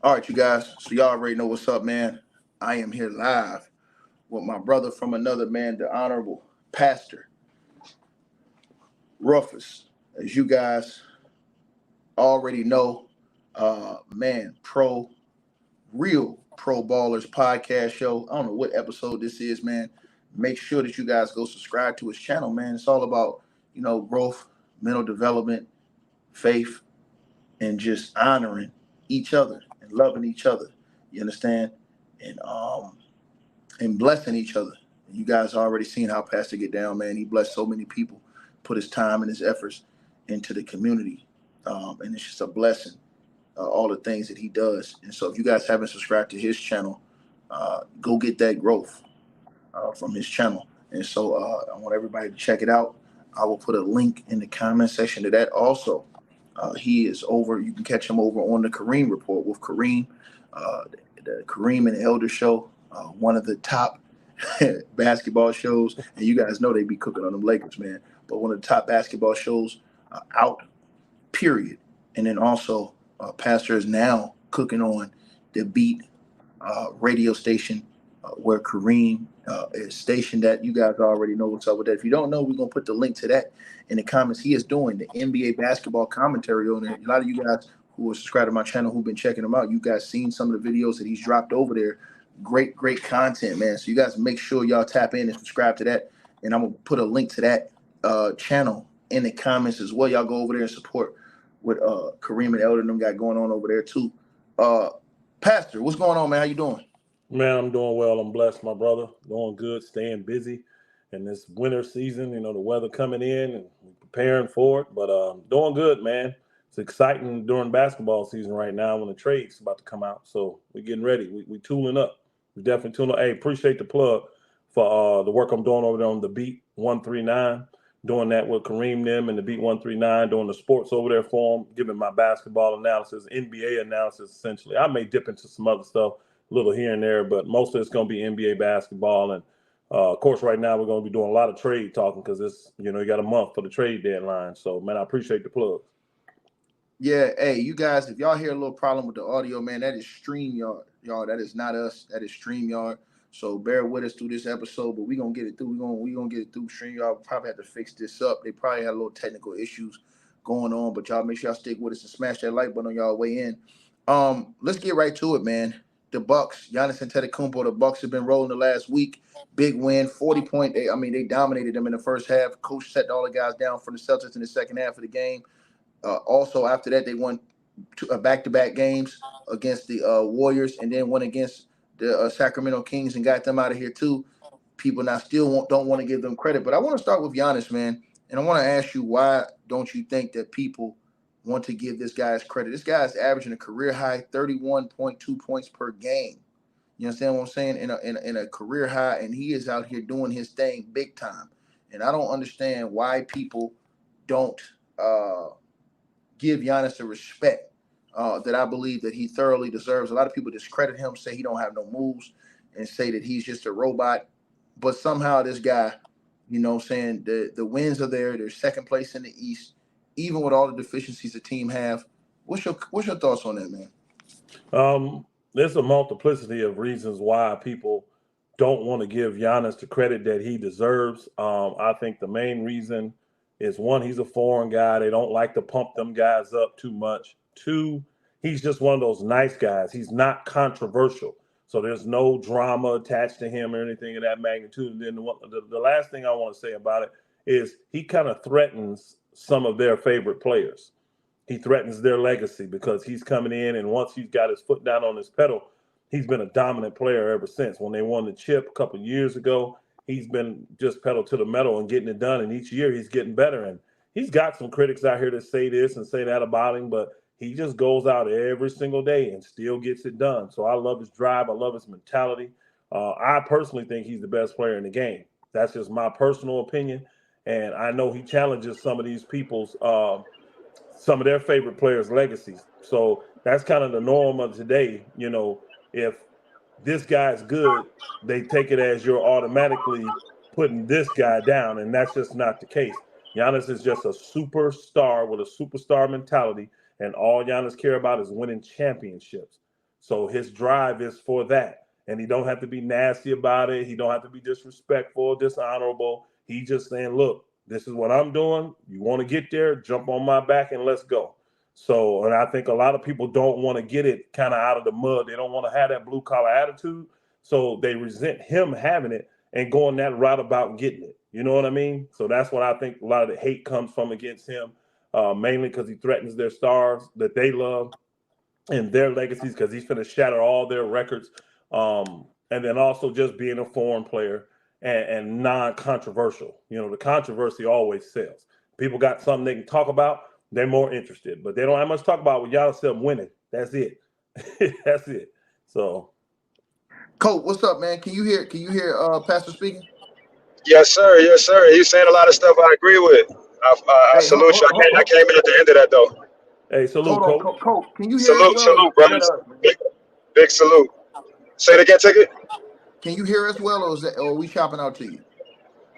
All right, you guys. So y'all already know what's up, man. I am here live with my brother from another man, the Honorable Pastor Rufus. As you guys already know, man, real pro ballers podcast show. I don't know what episode this is, man. Make sure that you guys go subscribe to his channel, man. It's all about, growth, mental development, faith, and just honoring each other and loving each other. You understand? And blessing each other. You guys already seen how Pastor get down, man. He blessed so many people, put his time and his efforts into the community, and it's just a blessing. All the things that he does. And so, if you guys haven't subscribed to his channel, go get that growth from his channel. And so, I want everybody to check it out. I will put a link in the comment section to that. Also, he is over. You can catch him over on the Kareem Report with Kareem, the Kareem and Elder Show, one of the top basketball shows. And you guys know they be cooking on them Lakers, man. But one of the top basketball shows out, period. And then also, Pastor is now cooking on the Beat radio station where Kareem is stationed at. You guys already know what's up with that. If you don't know, we're going to put the link to that in the comments. He is doing the NBA basketball commentary on there. A lot of you guys who are subscribed to my channel who've been checking him out, you guys seen some of the videos that he's dropped over there. Great content, man. So you guys make sure y'all tap in and subscribe to that. And I'm going to put a link to that channel in the comments as well. Y'all go over there and support what Kareem and Elder and them got going on over there too. Pastor, what's going on, man? How you doing? Man, I'm doing well. I'm blessed, my brother. Doing good, staying busy in this winter season. You know, the weather coming in and preparing for it. But doing good, man. It's exciting during basketball season right now when the trade's about to come out. So we're getting ready. We tooling up. We definitely tooling up. Hey, appreciate the plug for the work I'm doing over there on the Beat 139. Doing that with Kareem them and the Beat 139, doing the sports over there for them, giving my basketball analysis, NBA analysis, essentially. I may dip into some other stuff, a little here and there, but most of it's going to be NBA basketball. And, of course, right now we're going to be doing a lot of trade talking because it's, you got a month for the trade deadline. So, man, I appreciate the plug. Yeah, hey, you guys, if y'all hear a little problem with the audio, man, that is StreamYard. Y'all, that is not us. That is StreamYard. So bear with us through this episode, but we're gonna get it through. We're gonna get it through. StreamYard will probably have to fix this up. They probably had a little technical issues going on, but y'all make sure y'all stick with us and smash that like button on y'all way in. Let's get right to it, man. The Bucks, Giannis and Antetokounmpo, the Bucks have been rolling the last week. Big win, 40-point. They dominated them in the first half. Coach set all the guys down for the Celtics in the second half of the game. Also, after that, they won back-to-back games against the Warriors, and then went against the Sacramento Kings and got them out of here too. People now still don't want to give them credit, but I want to start with Giannis, man, and I want to ask you, why don't you think that people want to give this guy's credit? This guy's averaging a career high 31.2 points per game. You understand what I'm saying? In a career high, and he is out here doing his thing big time. And I don't understand why people don't give Giannis the respect that I believe that he thoroughly deserves. A lot of people discredit him, say he don't have no moves, and say that he's just a robot. But somehow this guy, saying the wins are there. They're second place in the East, even with all the deficiencies the team have. What's your thoughts on that, man? There's a multiplicity of reasons why people don't want to give Giannis the credit that he deserves. I think the main reason is, one, he's a foreign guy. They don't like to pump them guys up too much. Two, he's just one of those nice guys. He's not controversial. So there's no drama attached to him or anything of that magnitude. And then the last thing I want to say about it is he kind of threatens some of their favorite players. He threatens their legacy because he's coming in, and once he's got his foot down on his pedal, he's been a dominant player ever since. When they won the chip a couple of years ago, he's been just pedal to the metal and getting it done. And each year he's getting better. And he's got some critics out here that say this and say that about him, but he just goes out every single day and still gets it done. So I love his drive. I love his mentality. I personally think he's the best player in the game. That's just my personal opinion. And I know he challenges some of these people's, some of their favorite players' legacies. So that's kind of the norm of today. If this guy's good, they take it as you're automatically putting this guy down, and that's just not the case. Giannis is just a superstar with a superstar mentality, and all Giannis care about is winning championships. So his drive is for that. And he don't have to be nasty about it. He don't have to be disrespectful, dishonorable. He just saying, look, this is what I'm doing. You want to get there, jump on my back and let's go. So, and I think a lot of people don't want to get it kind of out of the mud. They don't want to have that blue collar attitude. So they resent him having it and going that route about getting it. You know what I mean? So that's what I think a lot of the hate comes from against him, mainly because he threatens their stars that they love and their legacies, because he's going to shatter all their records. And then also just being a foreign player and non-controversial. You know, the controversy always sells. People got something they can talk about, they're more interested. But they don't have much to talk about with Giannis winning. That's it. That's it. So, Coach, what's up, man? Can you hear Pastor speaking? Yes, sir. Yes, sir. He's saying a lot of stuff I agree with. I Hey, salute you. I came in at the end of that, though. hey, salute, hold on, Coach. Coach. Can you hear as well? Salute, brothers. Big salute. Say it again, Ticket. Can you hear us well, or are we chopping out to you?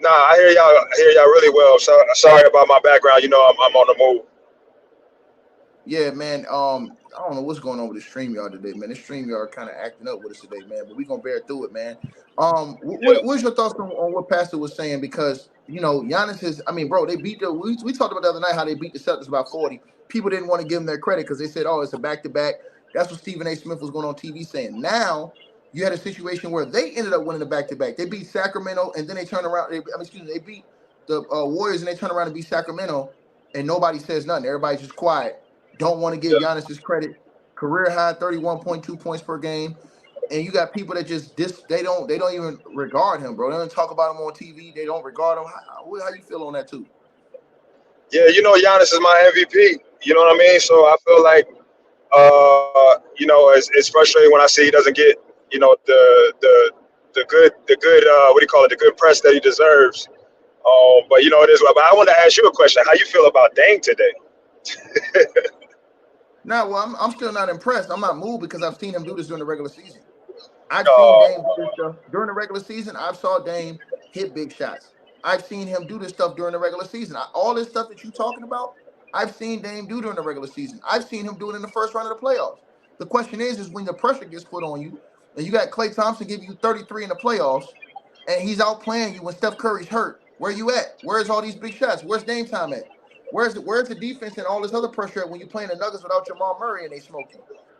Nah, I hear y'all really well. So sorry about my background. You know, I'm on the move. Yeah, man. I don't know what's going on with the StreamYard today, man. The StreamYard kind of acting up with us today, man. But we're gonna bear through it, man. What's your thoughts on what Pastor was saying? Because you know, Giannis is. I mean, bro, they beat the. We talked about the other night how they beat the Celtics by 40. People didn't want to give them their credit because they said, "Oh, it's a back-to-back." That's what Stephen A. Smith was going on TV saying. Now you had a situation where they ended up winning the back-to-back. They beat Sacramento, and then they turned around. They beat the Warriors, and they turned around and beat Sacramento, and nobody says nothing. Everybody's just quiet. Don't want to give Giannis his credit. Career high 31.2 points per game. And you got people that just they don't even regard him, bro. They don't talk about him on TV. They don't regard him. How you feel on that too? Yeah, you know, Giannis is my MVP. You know what I mean? So I feel like you know, it's frustrating when I see he doesn't get, you know, the good what do you call it, the good press that he deserves. But you know, it is. But I want to ask you a question. How you feel about Dame today? Now, well, I'm still not impressed. I'm not moved because I've seen him do this during the regular season. I've seen Dame do this stuff during the regular season. I've saw Dame hit big shots. I've seen him do this stuff during the regular season. All this stuff that you're talking about, I've seen Dame do during the regular season. I've seen him do it in the first round of the playoffs. The question is when the pressure gets put on you, and you got Klay Thompson giving you 33 in the playoffs, and he's outplaying you when Steph Curry's hurt. Where you at? Where's all these big shots? Where's Dame time at? Where's the defense and all this other pressure at when you're playing the Nuggets without Jamal Murray and they smoke you?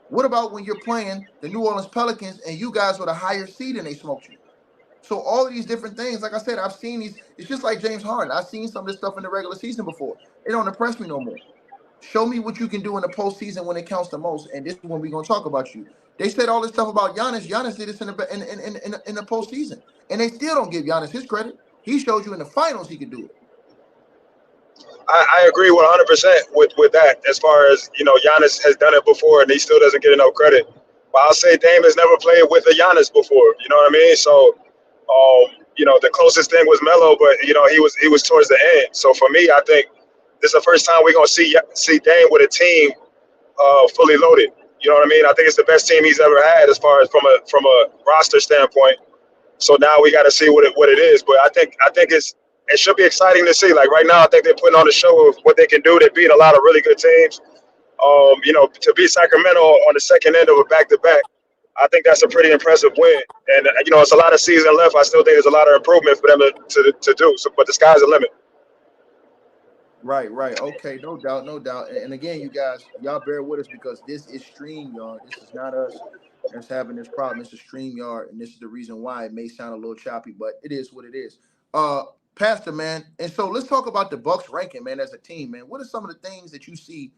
What about when you're playing the New Orleans Pelicans and you guys with a higher seed and they smoked you? So all of these different things, like I said, I've seen these. It's just like James Harden. I've seen some of this stuff in the regular season before. It don't impress me no more. Show me what you can do in the postseason when it counts the most, and this is when we're gonna talk about you. They said all this stuff about Giannis. Giannis did this in the postseason, and they still don't give Giannis his credit. He showed you in the finals he could do it. I agree 100% with that. As far as, you know, Giannis has done it before and he still doesn't get enough credit. But I'll say Dame has never played with a Giannis before. You know what I mean? So, you know, the closest thing was Melo, but you know he was towards the end. So for me, I think this is the first time we're gonna see Dame with a team fully loaded. You know what I mean? I think it's the best team he's ever had as far as from a roster standpoint. So now we got to see what it is. But I think it should be exciting to see. Like right now, I think they're putting on a show of what they can do. They beat a lot of really good teams. You know, to beat Sacramento on the second end of a back-to-back, I think that's a pretty impressive win. And you know, it's a lot of season left. I still think there's a lot of improvement for them to do. So, but the sky's the limit. Right. Okay, no doubt. And again, you guys, y'all bear with us because this is StreamYard. This is not us that's having this problem. It's a StreamYard, and this is the reason why it may sound a little choppy, but it is what it is. Pastor, man, and so let's talk about the Bucks ranking, man, as a team, man. What are some of the things that you see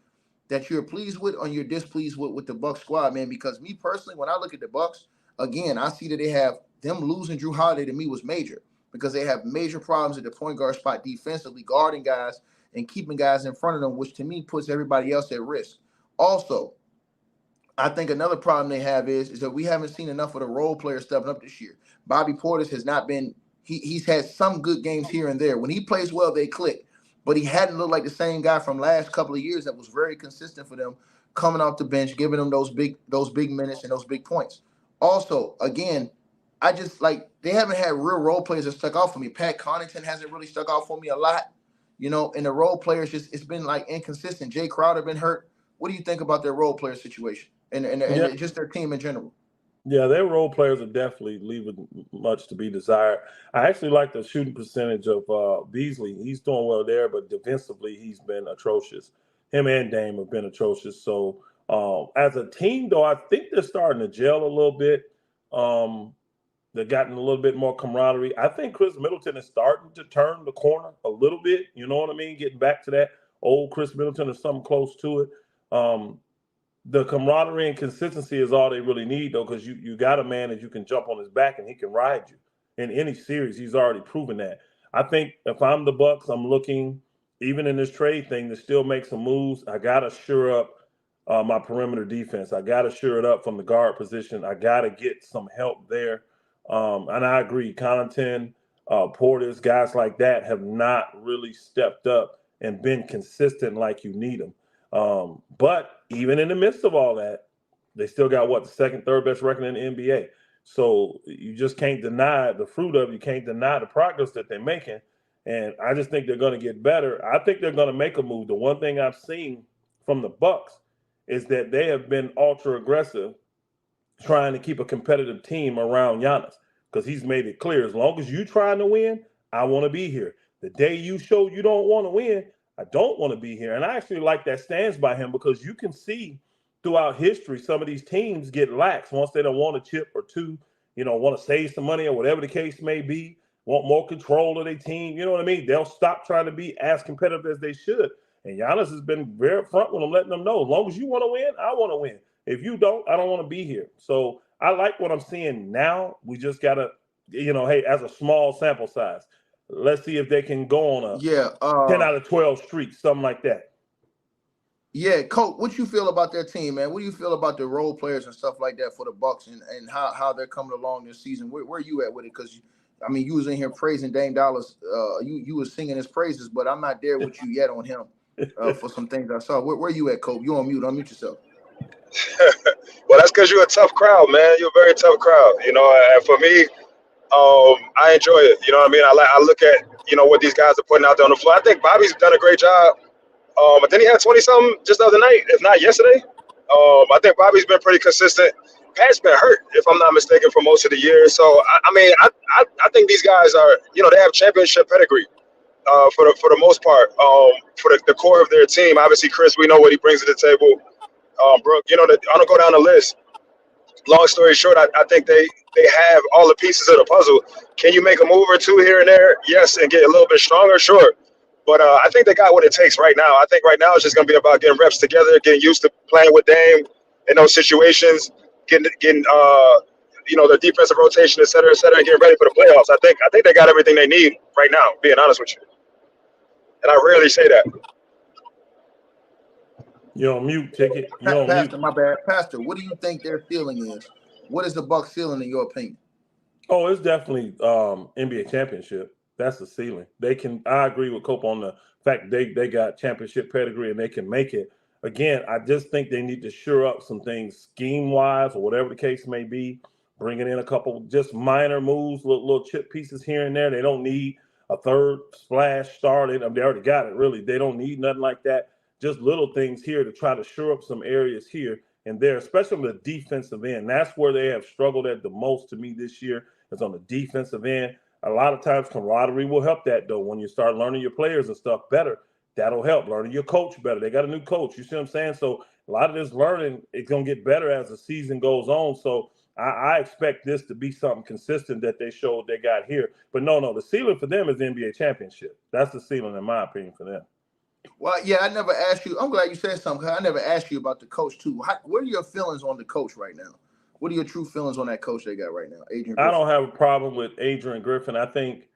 that you're pleased with or you're displeased with the Bucks squad, man? Because me personally, when I look at the Bucks, again, I see that they have them losing Drew Holiday to me was major because they have major problems at the point guard spot defensively, guarding guys and keeping guys in front of them, which to me puts everybody else at risk. Also, I think another problem they have is that we haven't seen enough of the role players stepping up this year. Bobby Portis has not been he's had some good games here and there. When he plays well, they click. But he hadn't looked like the same guy from last couple of years that was very consistent for them, coming off the bench, giving them those big minutes and those big points. Also, again, I just like they haven't had real role players that stuck out for me. Pat Connaughton hasn't really stuck out for me a lot. You know, and the role players it's been like inconsistent. Jay Crowder been hurt. What do you think about their role player situation and just their team in general. Yeah, their role players are definitely leaving much to be desired. I actually like the shooting percentage of Beasley. He's doing well there, but defensively, he's been atrocious. Him and Dame have been atrocious. So as a team, though, I think they're starting to gel a little bit. They've gotten a little bit more camaraderie. I think Chris Middleton is starting to turn the corner a little bit. You know what I mean? Getting back to that old Chris Middleton or something close to it. The camaraderie and consistency is all they really need, though, because you got a man that you can jump on his back and he can ride you. In any series, he's already proven that. I think if I'm the Bucks, I'm looking, even in this trade thing, to still make some moves. I got to shore up my perimeter defense. I got to shore it up from the guard position. I got to get some help there. And I agree, Connaughton, Portis, guys like that have not really stepped up and been consistent like you need them. But even in the midst of all that, they still got the second, third best record in the NBA. So you just can't deny the fruit of it. You can't deny the progress that they're making. And I just think they're going to get better. I think they're going to make a move. The one thing I've seen from the Bucks is that they have been ultra aggressive trying to keep a competitive team around Giannis, because he's made it clear, as long as you're trying to win, I want to be here. The day you show you don't want to win, I don't want to be here. And I actually like that stance by him, because you can see throughout history some of these teams get lax once they don't want a chip or two, want to save some money or whatever the case may be, want more control of their team. You know what I mean? They'll stop trying to be as competitive as they should. And Giannis has been very upfront with them, letting them know, as long as you want to win, I want to win. If you don't, I don't want to be here. So I like what I'm seeing now. We just got to, hey, as a small sample size, let's see if they can go on a 10 out of 12 streak, something like that. Yeah, Coach, what you feel about their team, man? What do you feel about the role players and stuff like that for the Bucks, and how they're coming along this season? Where you at with it? Because, you was in here praising Dame Dollars. You was singing his praises, but I'm not there with you yet on him for some things I saw. Where you at, Coach? You on mute. Unmute yourself. Well, that's because you're a tough crowd, man. You're a very tough crowd. And for me, I enjoy it. You know what I mean? I look at, what these guys are putting out there on the floor. I think Bobby's done a great job. But then he had 20-something just the other night, if not yesterday. I think Bobby's been pretty consistent. Pat's been hurt, if I'm not mistaken, for most of the year. So, I think these guys are, they have championship pedigree for the most part, for the core of their team. Obviously, Chris, we know what he brings to the table. Brooke, I don't go down the list. Long story short, I think they have all the pieces of the puzzle. Can you make a move or two here and there? Yes, and get a little bit stronger? Sure. But I think they got what it takes right now. I think right now it's just going to be about getting reps together, getting used to playing with Dame in those situations, getting their defensive rotation, et cetera, and getting ready for the playoffs. I think they got everything they need right now, being honest with you. And I rarely say that. You're on mute, Ticket. You're on Pastor, mute. my bad. Pastor, what do you think their ceiling is? What is the Bucks ceiling in your opinion? Oh, it's definitely NBA championship. That's the ceiling. I agree with Cope on the fact they got championship pedigree and they can make it. Again, I just think they need to shore up some things scheme-wise or whatever the case may be, bringing in a couple just minor moves, little chip pieces here and there. They don't need a third splash star. They already got it, really. They don't need nothing like that. Just little things here to try to shore up some areas here and there, especially on the defensive end. That's where they have struggled at the most to me this year, is on the defensive end. A lot of times camaraderie will help that, though. When you start learning your players and stuff better, that'll help. Learning your coach better. They got a new coach. You see what I'm saying? So a lot of this learning is going to get better as the season goes on. So I expect this to be something consistent that they showed they got here. But no, the ceiling for them is the NBA championship. That's the ceiling, in my opinion, for them. Well, yeah, I never asked you. I'm glad you said something. I never asked you about the coach, too. What are your feelings on the coach right now? What are your true feelings on that coach they got right now, Adrian Griffin? I don't have a problem with Adrian Griffin. I think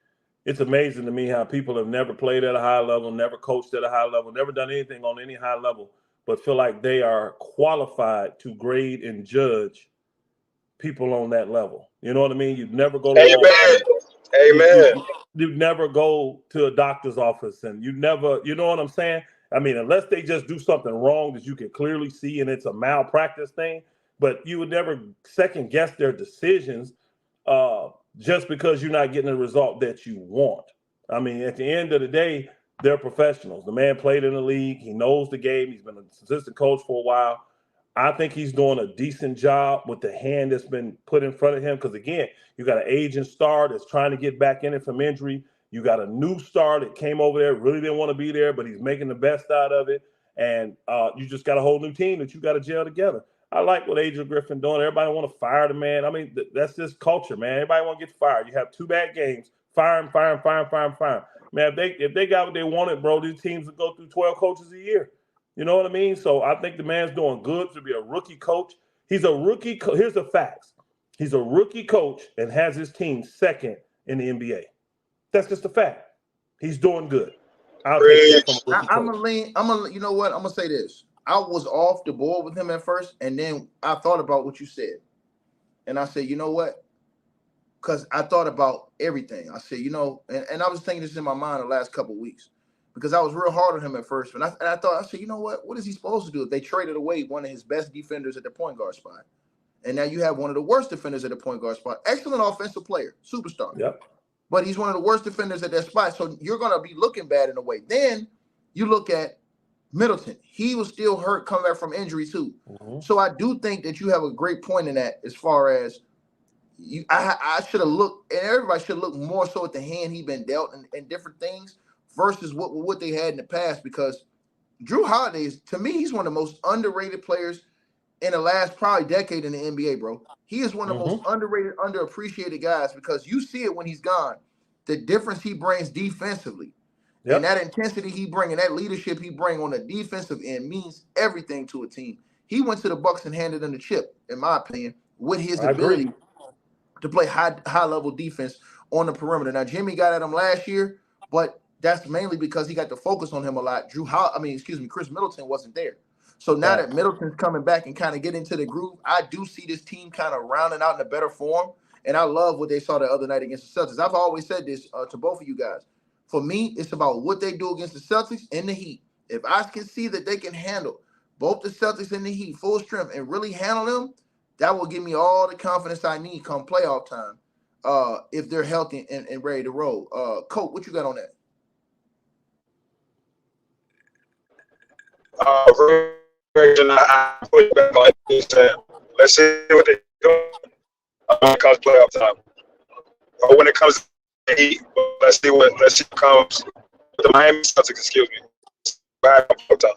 it's amazing to me how people have never played at a high level, never coached at a high level, never done anything on any high level, but feel like they are qualified to grade and judge people on that level. You know what I mean? You'd never go to Amen. You'd never go to a doctor's office, and you never, you know what I'm saying? I mean, unless they just do something wrong that you can clearly see and it's a malpractice thing, but you would never second guess their decisions just because you're not getting the result that you want. I mean, at the end of the day, they're professionals. The man played in the league. He knows the game. He's been an assistant coach for a while. I think he's doing a decent job with the hand that's been put in front of him. Because again, you got an aging star that's trying to get back in it from injury. You got a new star that came over there, really didn't want to be there, but he's making the best out of it. And you just got a whole new team that you got to gel together. I like what Adrian Griffin doing. Everybody want to fire the man. I mean, that's just culture, man. Everybody want to get fired. You have 2 bad games, fire him, fire him, fire him, fire him, fire him. Man, if they got what they wanted, bro, these teams would go through 12 coaches a year. You know what I mean? So I think the man's doing good to be a rookie coach. He's a rookie. Here's the facts. He's a rookie coach and has his team second in the NBA. That's just a fact. He's doing good. I'll take that from a rookie coach. You know what? I'm gonna say this. I was off the board with him at first, and then I thought about what you said, and I said, you know what? Because I thought about everything. I said, and I was thinking this in my mind the last couple of weeks. Because I was real hard on him at first. And I said, you know what? What is he supposed to do if they traded away one of his best defenders at the point guard spot? And now you have one of the worst defenders at the point guard spot. Excellent offensive player, superstar. Yep. But he's one of the worst defenders at that spot. So you're going to be looking bad in a way. Then you look at Middleton. He was still hurt coming back from injury too. Mm-hmm. So I do think that you have a great point in that as far as I should have looked, and everybody should look more so at the hand he's been dealt and different things versus what they had in the past, because Drew Holiday to me, he's one of the most underrated players in the last probably decade in the NBA, bro. He is one of the most underrated, underappreciated guys, because you see it when he's gone, the difference he brings defensively. Yep. And that intensity he brings and that leadership he brings on the defensive end means everything to a team. He went to the Bucks and handed them the chip, in my opinion, with his ability to play high-level defense on the perimeter. Now, Jimmy got at him last year, but that's mainly because he got to focus on him a lot. Chris Middleton wasn't there. So now that Middleton's coming back and kind of get into the groove, I do see this team kind of rounding out in a better form. And I love what they saw the other night against the Celtics. I've always said this to both of you guys. For me, it's about what they do against the Celtics and the Heat. If I can see that they can handle both the Celtics and the Heat full strength and really handle them, that will give me all the confidence I need come playoff time if they're healthy and ready to roll. Coach, what you got on that? I put back on this. Let's see what they do when it comes playoff time, or when it comes to the Heat. Let's see what comes with the Miami Celtics. Excuse me. Back on playoff time.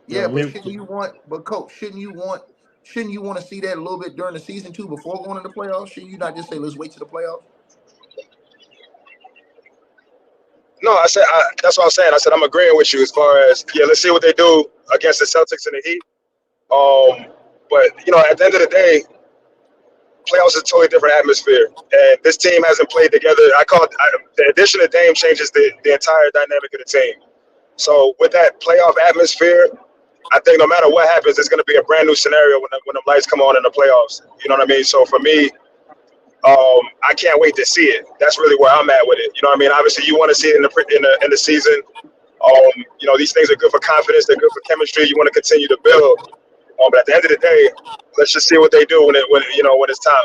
Yeah, but Coach, shouldn't you want to see that a little bit during the season too before going into the playoffs? Should you not just say let's wait to the playoffs? No, that's what I'm saying. I said I'm agreeing with you as far as let's see what they do against the Celtics and the Heat. But at the end of the day, playoffs is a totally different atmosphere, and this team hasn't played together. The addition of Dame changes the entire dynamic of the team. So with that playoff atmosphere, I think no matter what happens, it's going to be a brand new scenario when the lights come on in the playoffs. You know what I mean? So for me, I can't wait to see it. That's really where I'm at with it. You know what I mean? Obviously, you want to see it in the season. These things are good for confidence. They're good for chemistry. You want to continue to build. But at the end of the day, let's just see what they do when it's time.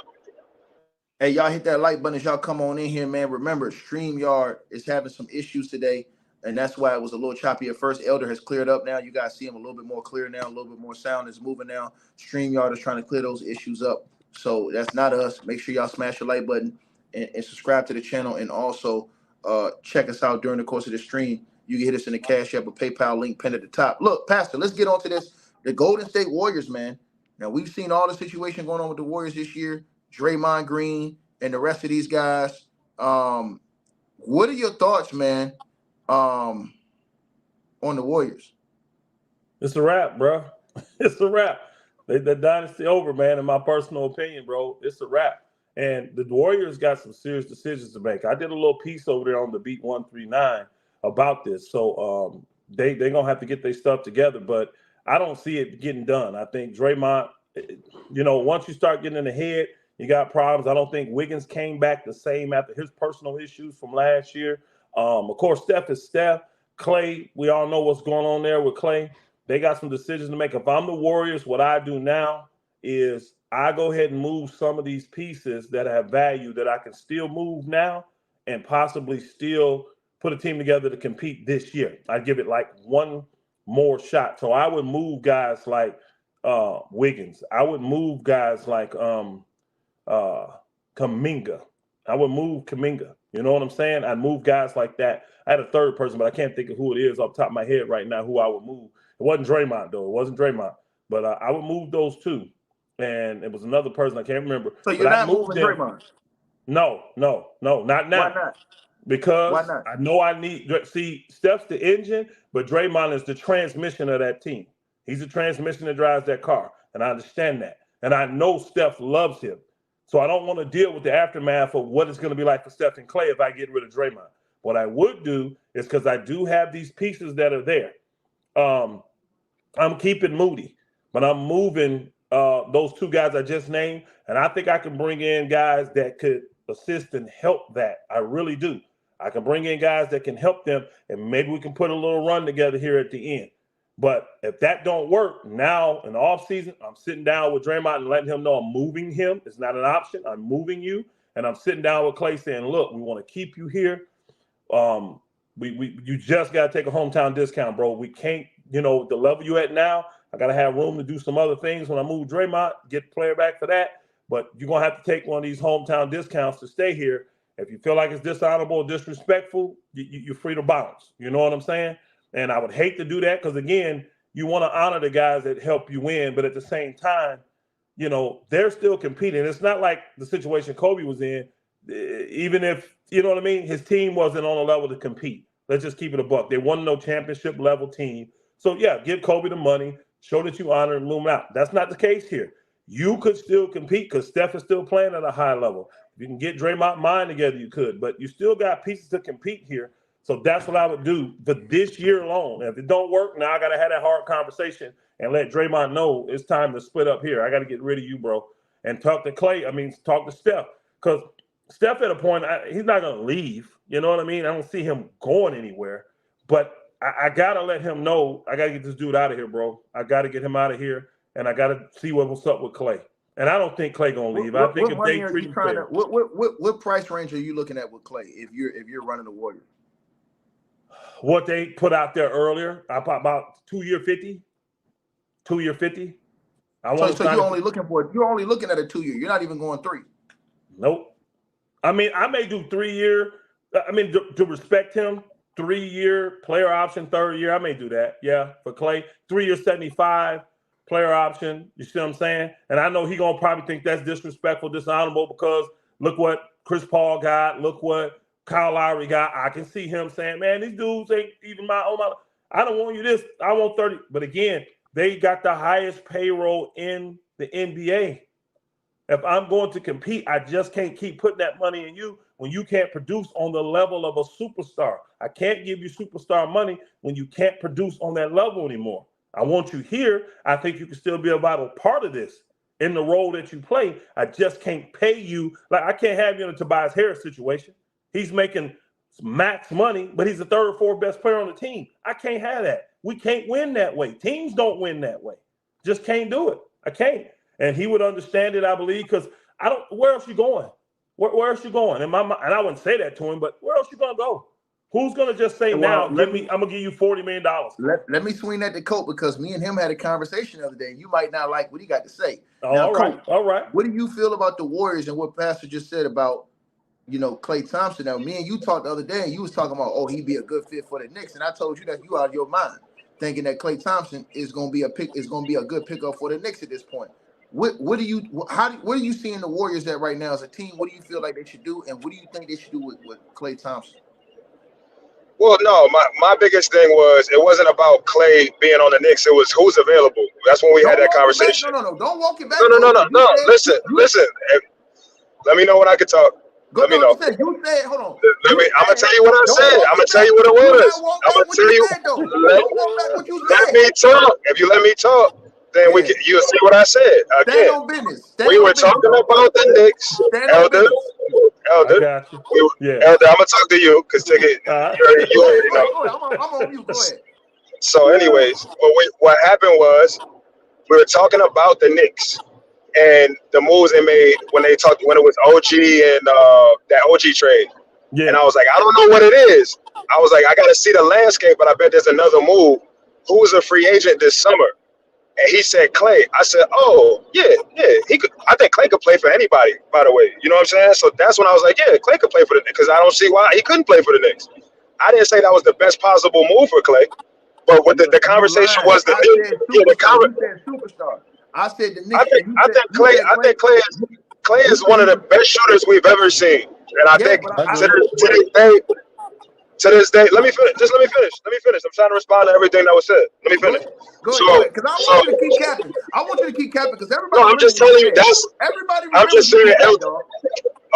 Hey, y'all hit that like button as y'all come on in here, man. Remember, StreamYard is having some issues today, and that's why it was a little choppy at first. Elder has cleared up now. You guys see him a little bit more clear now, a little bit more sound is moving now. StreamYard is trying to clear those issues up. So that's not us. Make sure y'all smash the like button and subscribe to the channel, and also check us out during the course of the stream. You can hit us in the Cash App or PayPal link pinned at the top. Look, Pastor, let's get on to this. The Golden State Warriors, man. Now, we've seen all the situation going on with the Warriors this year. Draymond Green and the rest of these guys. What are your thoughts, man, on the Warriors? It's a wrap, bro. It's a wrap. The dynasty over, man, in my personal opinion, bro. It's a wrap. And the Warriors got some serious decisions to make. I did a little piece over there on the Beat.23 about this. So they're going to have to get their stuff together. But I don't see it getting done. I think Draymond, once you start getting in the head, you got problems. I don't think Wiggins came back the same after his personal issues from last year. Of course, Steph is Steph. Klay, we all know what's going on there with Klay. They got some decisions to make. If I'm the Warriors, what I do now is I go ahead and move some of these pieces that have value that I can still move now and possibly still put a team together to compete this year. I'd give it like one more shot. So I would move guys like Wiggins. I would move guys like Kuminga. I would move Kuminga. You know what I'm saying? I'd move guys like that. I had a third person, but I can't think of who it is off the top of my head right now who I would move. It wasn't Draymond, though. It wasn't Draymond. But I would move those two. And it was another person I can't remember. So you're not moving Draymond? No, not now. Why not? Because Why not? I know I need – see, Steph's the engine, but Draymond is the transmission of that team. He's the transmission that drives that car, and I understand that. And I know Steph loves him. So I don't want to deal with the aftermath of what it's going to be like for Steph and Klay if I get rid of Draymond. What I would do is, because I do have these pieces that are there, I'm keeping Moody, but I'm moving those two guys I just named, and I think I can bring in guys that could assist and help that. I really do. I can bring in guys that can help them, and maybe we can put a little run together here at the end. But if that don't work, now in the offseason, I'm sitting down with Draymond and letting him know I'm moving him. It's not an option. I'm moving you. And I'm sitting down with Klay saying, look, we want to keep you here. You just got to take a hometown discount, bro. We can't, the level you at now, I got to have room to do some other things when I move Draymond, get the player back for that. But you're going to have to take one of these hometown discounts to stay here. If you feel like it's dishonorable or disrespectful, you're free to bounce. You know what I'm saying? And I would hate to do that because, again, you want to honor the guys that help you win. But at the same time, they're still competing. It's not like the situation Kobe was in, even if, you know what I mean, his team wasn't on a level to compete. Let's just keep it a buck. They won no championship level team. So, yeah, give Kobe the money, show that you honor and move him out. That's not the case here. You could still compete because Steph is still playing at a high level. If you can get Draymond and mine together, you could. But you still got pieces to compete here. So that's what I would do for this year alone. If it don't work, now I got to have that hard conversation and let Draymond know it's time to split up here. I got to get rid of you, bro, and talk to Steph. Because Steph at a point, he's not going to leave. You know what I mean? I don't see him going anywhere. But I got to let him know I got to get this dude out of here, bro. I got to get him out of here, and I got to see what's up with Klay. And I don't think Klay going to leave. I think if they treat him fair. What price range are you looking at with Klay if you're running the Warriors? What they put out there earlier, about 2 year 50. 2 year 50. So you're only looking at a 2 year. You're not even going 3. Nope. I mean, I may do 3 year. I mean, to respect him, 3 year player option, 3rd year. I may do that. Yeah, for Klay, 3 year 75 player option. You see what I'm saying? And I know he gonna probably think that's disrespectful, dishonorable because look what Chris Paul got. Look what Kyle Lowry got. I can see him saying, man, these dudes ain't even my own. I don't want you this. I want 30. But again, they got the highest payroll in the NBA. If I'm going to compete, I just can't keep putting that money in you when you can't produce on the level of a superstar. I can't give you superstar money when you can't produce on that level anymore. I want you here. I think you can still be a vital part of this in the role that you play. I just can't pay you. Like, I can't have you in a Tobias Harris situation. He's making max money, but he's the 3rd or 4th best player on the team. I can't have that. We can't win that way. Teams don't win that way. Just can't do it. I can't. And he would understand it, I believe, because where else you going? Where else you going? And I wouldn't say that to him, but where else you going to go? Who's going to just say I'm going to give you $40 million? Let me swing that to Colt because me and him had a conversation the other day, and you might not like what he got to say. All right. What do you feel about the Warriors and what Pastor just said about, Klay Thompson? Now, me and you talked the other day, and you was talking about, he'd be a good fit for the Knicks, and I told you that you out of your mind thinking that Klay Thompson is going to be a good pickup for the Knicks at this point. What do you see in the Warriors at right now as a team? What do you feel like they should do, and what do you think they should do with Klay Thompson? Well, no, my biggest thing was it wasn't about Klay being on the Knicks. It was who's available. That's when we had that conversation. No. Don't walk it back. No. Listen. Let me know when I can talk. Let me know. You said, hold on. I'm gonna tell you what I said. I'm gonna tell you what it was. I'm gonna tell you. Let me talk. If you let me talk, then you'll see what I said. Again, we were talking about the Knicks. Elder. Elder, I'm gonna talk to you because you already know. I'm on you. Go ahead. So, anyways, what happened was we were talking about the Knicks and the moves they made when it was OG and that OG trade. Yeah. And I was like, I don't know what it is. I was like, I got to see the landscape, but I bet there's another move. Who's a free agent this summer? And he said Klay. I said, oh, yeah. He could. I think Klay could play for anybody, by the way. You know what I'm saying? So that's when I was like, yeah, Klay could play for the Knicks, because I don't see why he couldn't play for the Knicks. I didn't say that was the best possible move for Klay. But what the conversation was the superstar. I said the Knicks. I think Klay is one of the best shooters we've ever seen. And I think to this day, let me finish. I'm trying to respond to everything that was said. Let me finish. Go ahead. Because I want you to keep capping. Because everybody. No, I'm just telling you everybody. I'm just saying.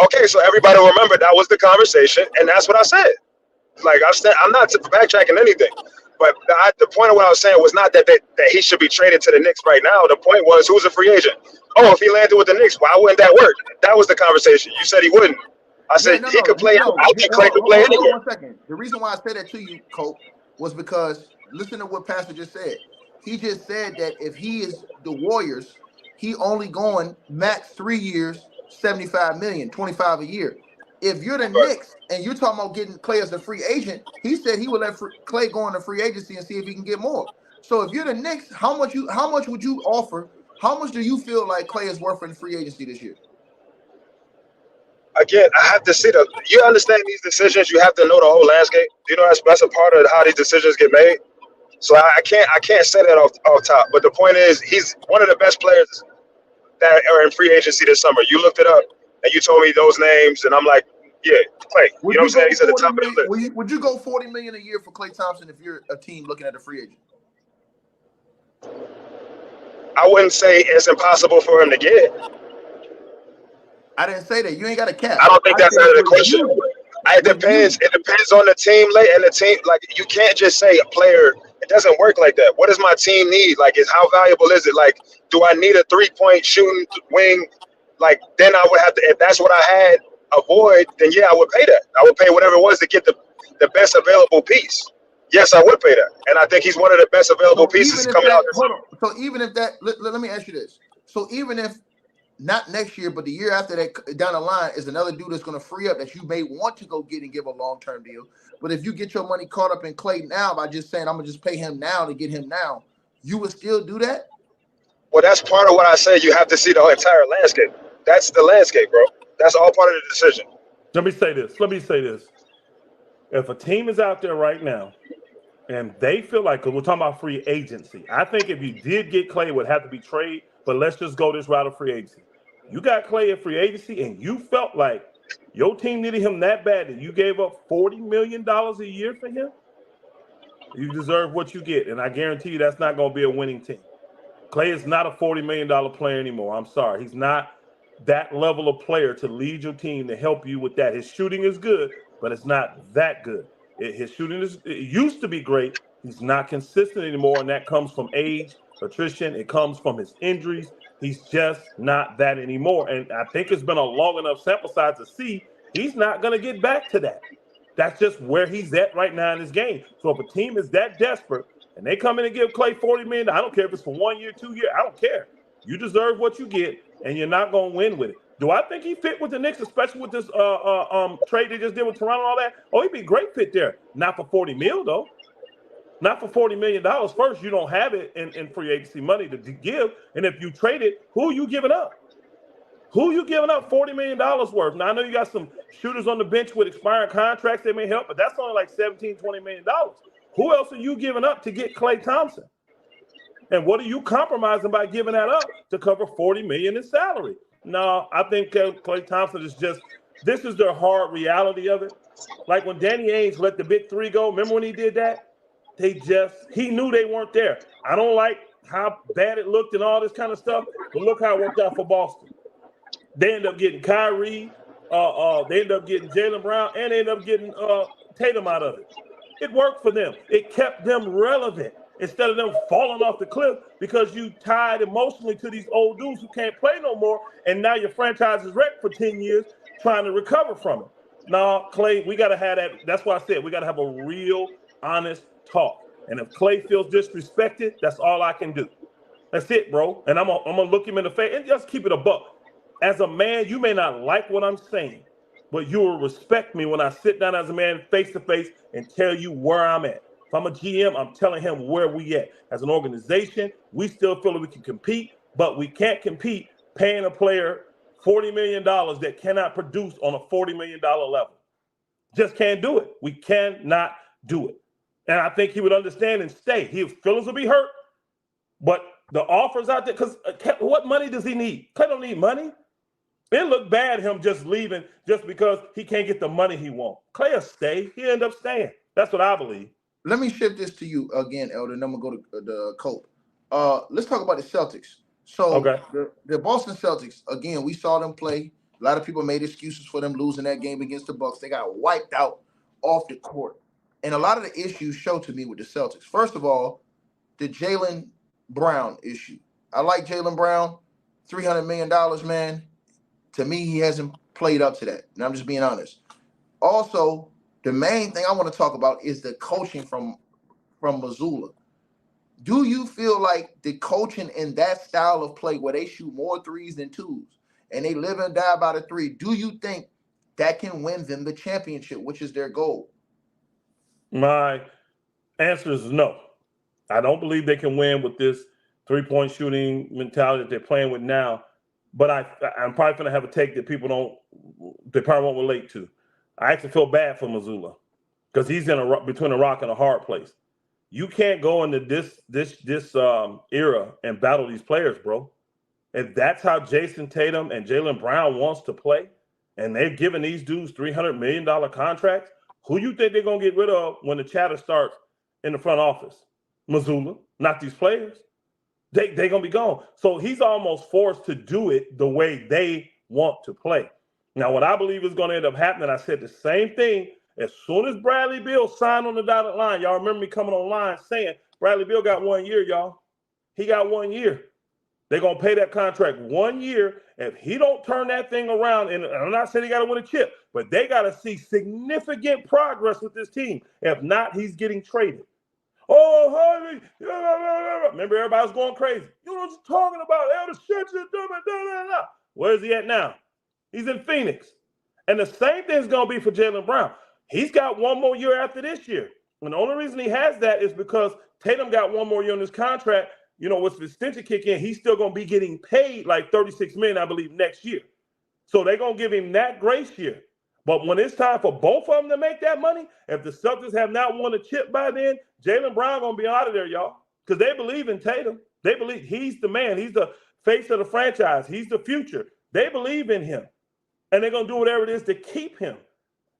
Okay, so everybody remember that was the conversation, and that's what I said. Like I'm not backtracking anything, but the point of what I was saying was not that he should be traded to the Knicks right now. The point was, who's a free agent? Oh, if he landed with the Knicks, why wouldn't that work? That was the conversation. You said he wouldn't. I said he could play. I think Klay could play anywhere. 1 second. The reason why I said that to you, Cope, was because listen to what Pastor just said. He just said that if he is the Warriors, he only going max 3 years, 75 million, 25 a year. If you're the Knicks and you're talking about getting Klay as a free agent, he said he would let Klay go into free agency and see if he can get more. So if you're the Knicks, how much would you offer? How much do you feel like Klay is worth in free agency this year? Again, I have to see you understand these decisions. You have to know the whole landscape. You know, that's a part of how these decisions get made. So I can't say that off top. But the point is, he's one of the best players that are in free agency this summer. You looked it up and you told me those names, and I'm like, yeah, Klay. You know what I'm saying? He's at the top of the list. Would you go $40 million a year for Klay Thompson if you're a team looking at a free agent? I wouldn't say it's impossible for him to get. I didn't say that. You ain't got a cap. I don't think that's out of the question. It depends. It depends on the team, and the team. Like, you can't just say a player. It doesn't work like that. What does my team need? Like, how valuable is it? Like, do I need a 3-point shooting wing? Like, then I would have to. If that's what I had avoid, then yeah, I would pay that. I would pay whatever it was to get the best available piece. Yes, I would pay that, and I think he's one of the best available pieces coming out. So even if that, let me ask you this. So even if not next year, but the year after that down the line is another dude that's going to free up that you may want to go get and give a long-term deal. But if you get your money caught up in Klay now by just saying, I'm going to just pay him now to get him now, you would still do that? Well, that's part of what I said. You have to see the entire landscape. That's the landscape, bro. That's all part of the decision. Let me say this. If a team is out there right now and they feel like, because we're talking about free agency, I think if you did get Klay, it would have to be trade, but let's just go this route of free agency. You got Klay at free agency and you felt like your team needed him that bad that you gave up $40 million a year for him, you deserve what you get. And I guarantee you that's not going to be a winning team. Klay is not a $40 million player anymore. I'm sorry. He's not that level of player to lead your team to help you with that. His shooting is good, but it's not that good. His shooting it used to be great. He's not consistent anymore, and that comes from age, attrition. It comes from his injuries. He's just not that anymore. And I think it's been a long enough sample size to see he's not going to get back to that. That's just where he's at right now in his game. So if a team is that desperate and they come in and give Klay $40 million, I don't care if it's for 1 year, 2 years, I don't care. You deserve what you get, and you're not going to win with it. Do I think he fit with the Knicks, especially with this trade they just did with Toronto and all that? Oh, he'd be a great fit there. Not for $40 million, though. Not for $40 million. First, you don't have it in free agency money to give. And if you trade it, who are you giving up? Who are you giving up $40 million worth? Now, I know you got some shooters on the bench with expiring contracts that may help, but that's only like $17, $20 million. Who else are you giving up to get Klay Thompson? And what are you compromising by giving that up to cover $40 million in salary? No, I think Klay Thompson is just, this is the hard reality of it. Like when Danny Ainge let the big three go, remember when he did that? He knew they weren't there. I don't like how bad it looked and all this kind of stuff, but look how it worked out for Boston. They end up getting Kyrie, they end up getting Jaylen Brown, and they end up getting Tatum out of it. It worked for them. It kept them relevant instead of them falling off the cliff because you tied emotionally to these old dudes who can't play no more, and now your franchise is wrecked for 10 years trying to recover from it. Now, Klay, we got to have that. That's why I said we got to have a real, honest talk. And if Klay feels disrespected, that's all I can do. That's it, bro. And I'm gonna look him in the face and just keep it a buck. As a man, you may not like what I'm saying, but you will respect me when I sit down as a man face to face and tell you where I'm at. If I'm a GM, I'm telling him where we at. As an organization, we still feel that we can compete, but we can't compete paying a player $40 million that cannot produce on a $40 million level. Just can't do it. We cannot do it. And I think he would understand and stay. His feelings will be hurt, but the offers out there, because what money does he need? Klay don't need money. It looked bad him just leaving just because he can't get the money he wants. Klay will stay. He end up staying. That's what I believe. Let me shift this to you again, Elder, and then I'm going to go to the Colt. Let's talk about the Celtics. So Okay. the Boston Celtics, again, we saw them play. A lot of people made excuses for them losing that game against the Bucks. They got wiped out off the court. And a lot of the issues show to me with the Celtics. First of all, the Jaylen Brown issue. I like Jaylen Brown, $300 million, man. To me, he hasn't played up to that. And I'm just being honest. Also, the main thing I want to talk about is the coaching from Missoula. Do you feel like the coaching in that style of play where they shoot more threes than twos and they live and die by the three, do you think that can win them the championship, which is their goal? My answer is no. I don't believe they can win with this three-point shooting mentality that they're playing with now. But I'm probably going to have a take that they probably won't relate to. I actually feel bad for Missoula because he's between a rock and a hard place. You can't go into this era and battle these players, bro. If that's how Jason Tatum and Jaylen Brown wants to play, and they're giving these dudes $300 million contracts, who you think they're going to get rid of when the chatter starts in the front office? Missoula, not these players. They're going to be gone. So he's almost forced to do it the way they want to play. Now, what I believe is going to end up happening, I said the same thing. As soon as Bradley Beal signed on the dotted line, y'all remember me coming online saying Bradley Beal got 1 year, y'all. He got 1 year. They're going to pay that contract 1 year. If he don't turn that thing around, and I'm not saying he got to win a chip, but they got to see significant progress with this team. If not, he's getting traded. Oh, honey. Remember, everybody was going crazy. You know what I'm talking about? Elder shit. Where's he at now? He's in Phoenix. And the same thing's going to be for Jaylen Brown. He's got 1 more year after this year. And the only reason he has that is because Tatum got 1 more year on his contract. You know, with the extension kick in, he's still going to be getting paid like $36 million, I believe, next year. So they're going to give him that grace year. But when it's time for both of them to make that money, if the Celtics have not won a chip by then, Jaylen Brown going to be out of there, y'all. Because they believe in Tatum. They believe he's the man. He's the face of the franchise. He's the future. They believe in him. And they're going to do whatever it is to keep him.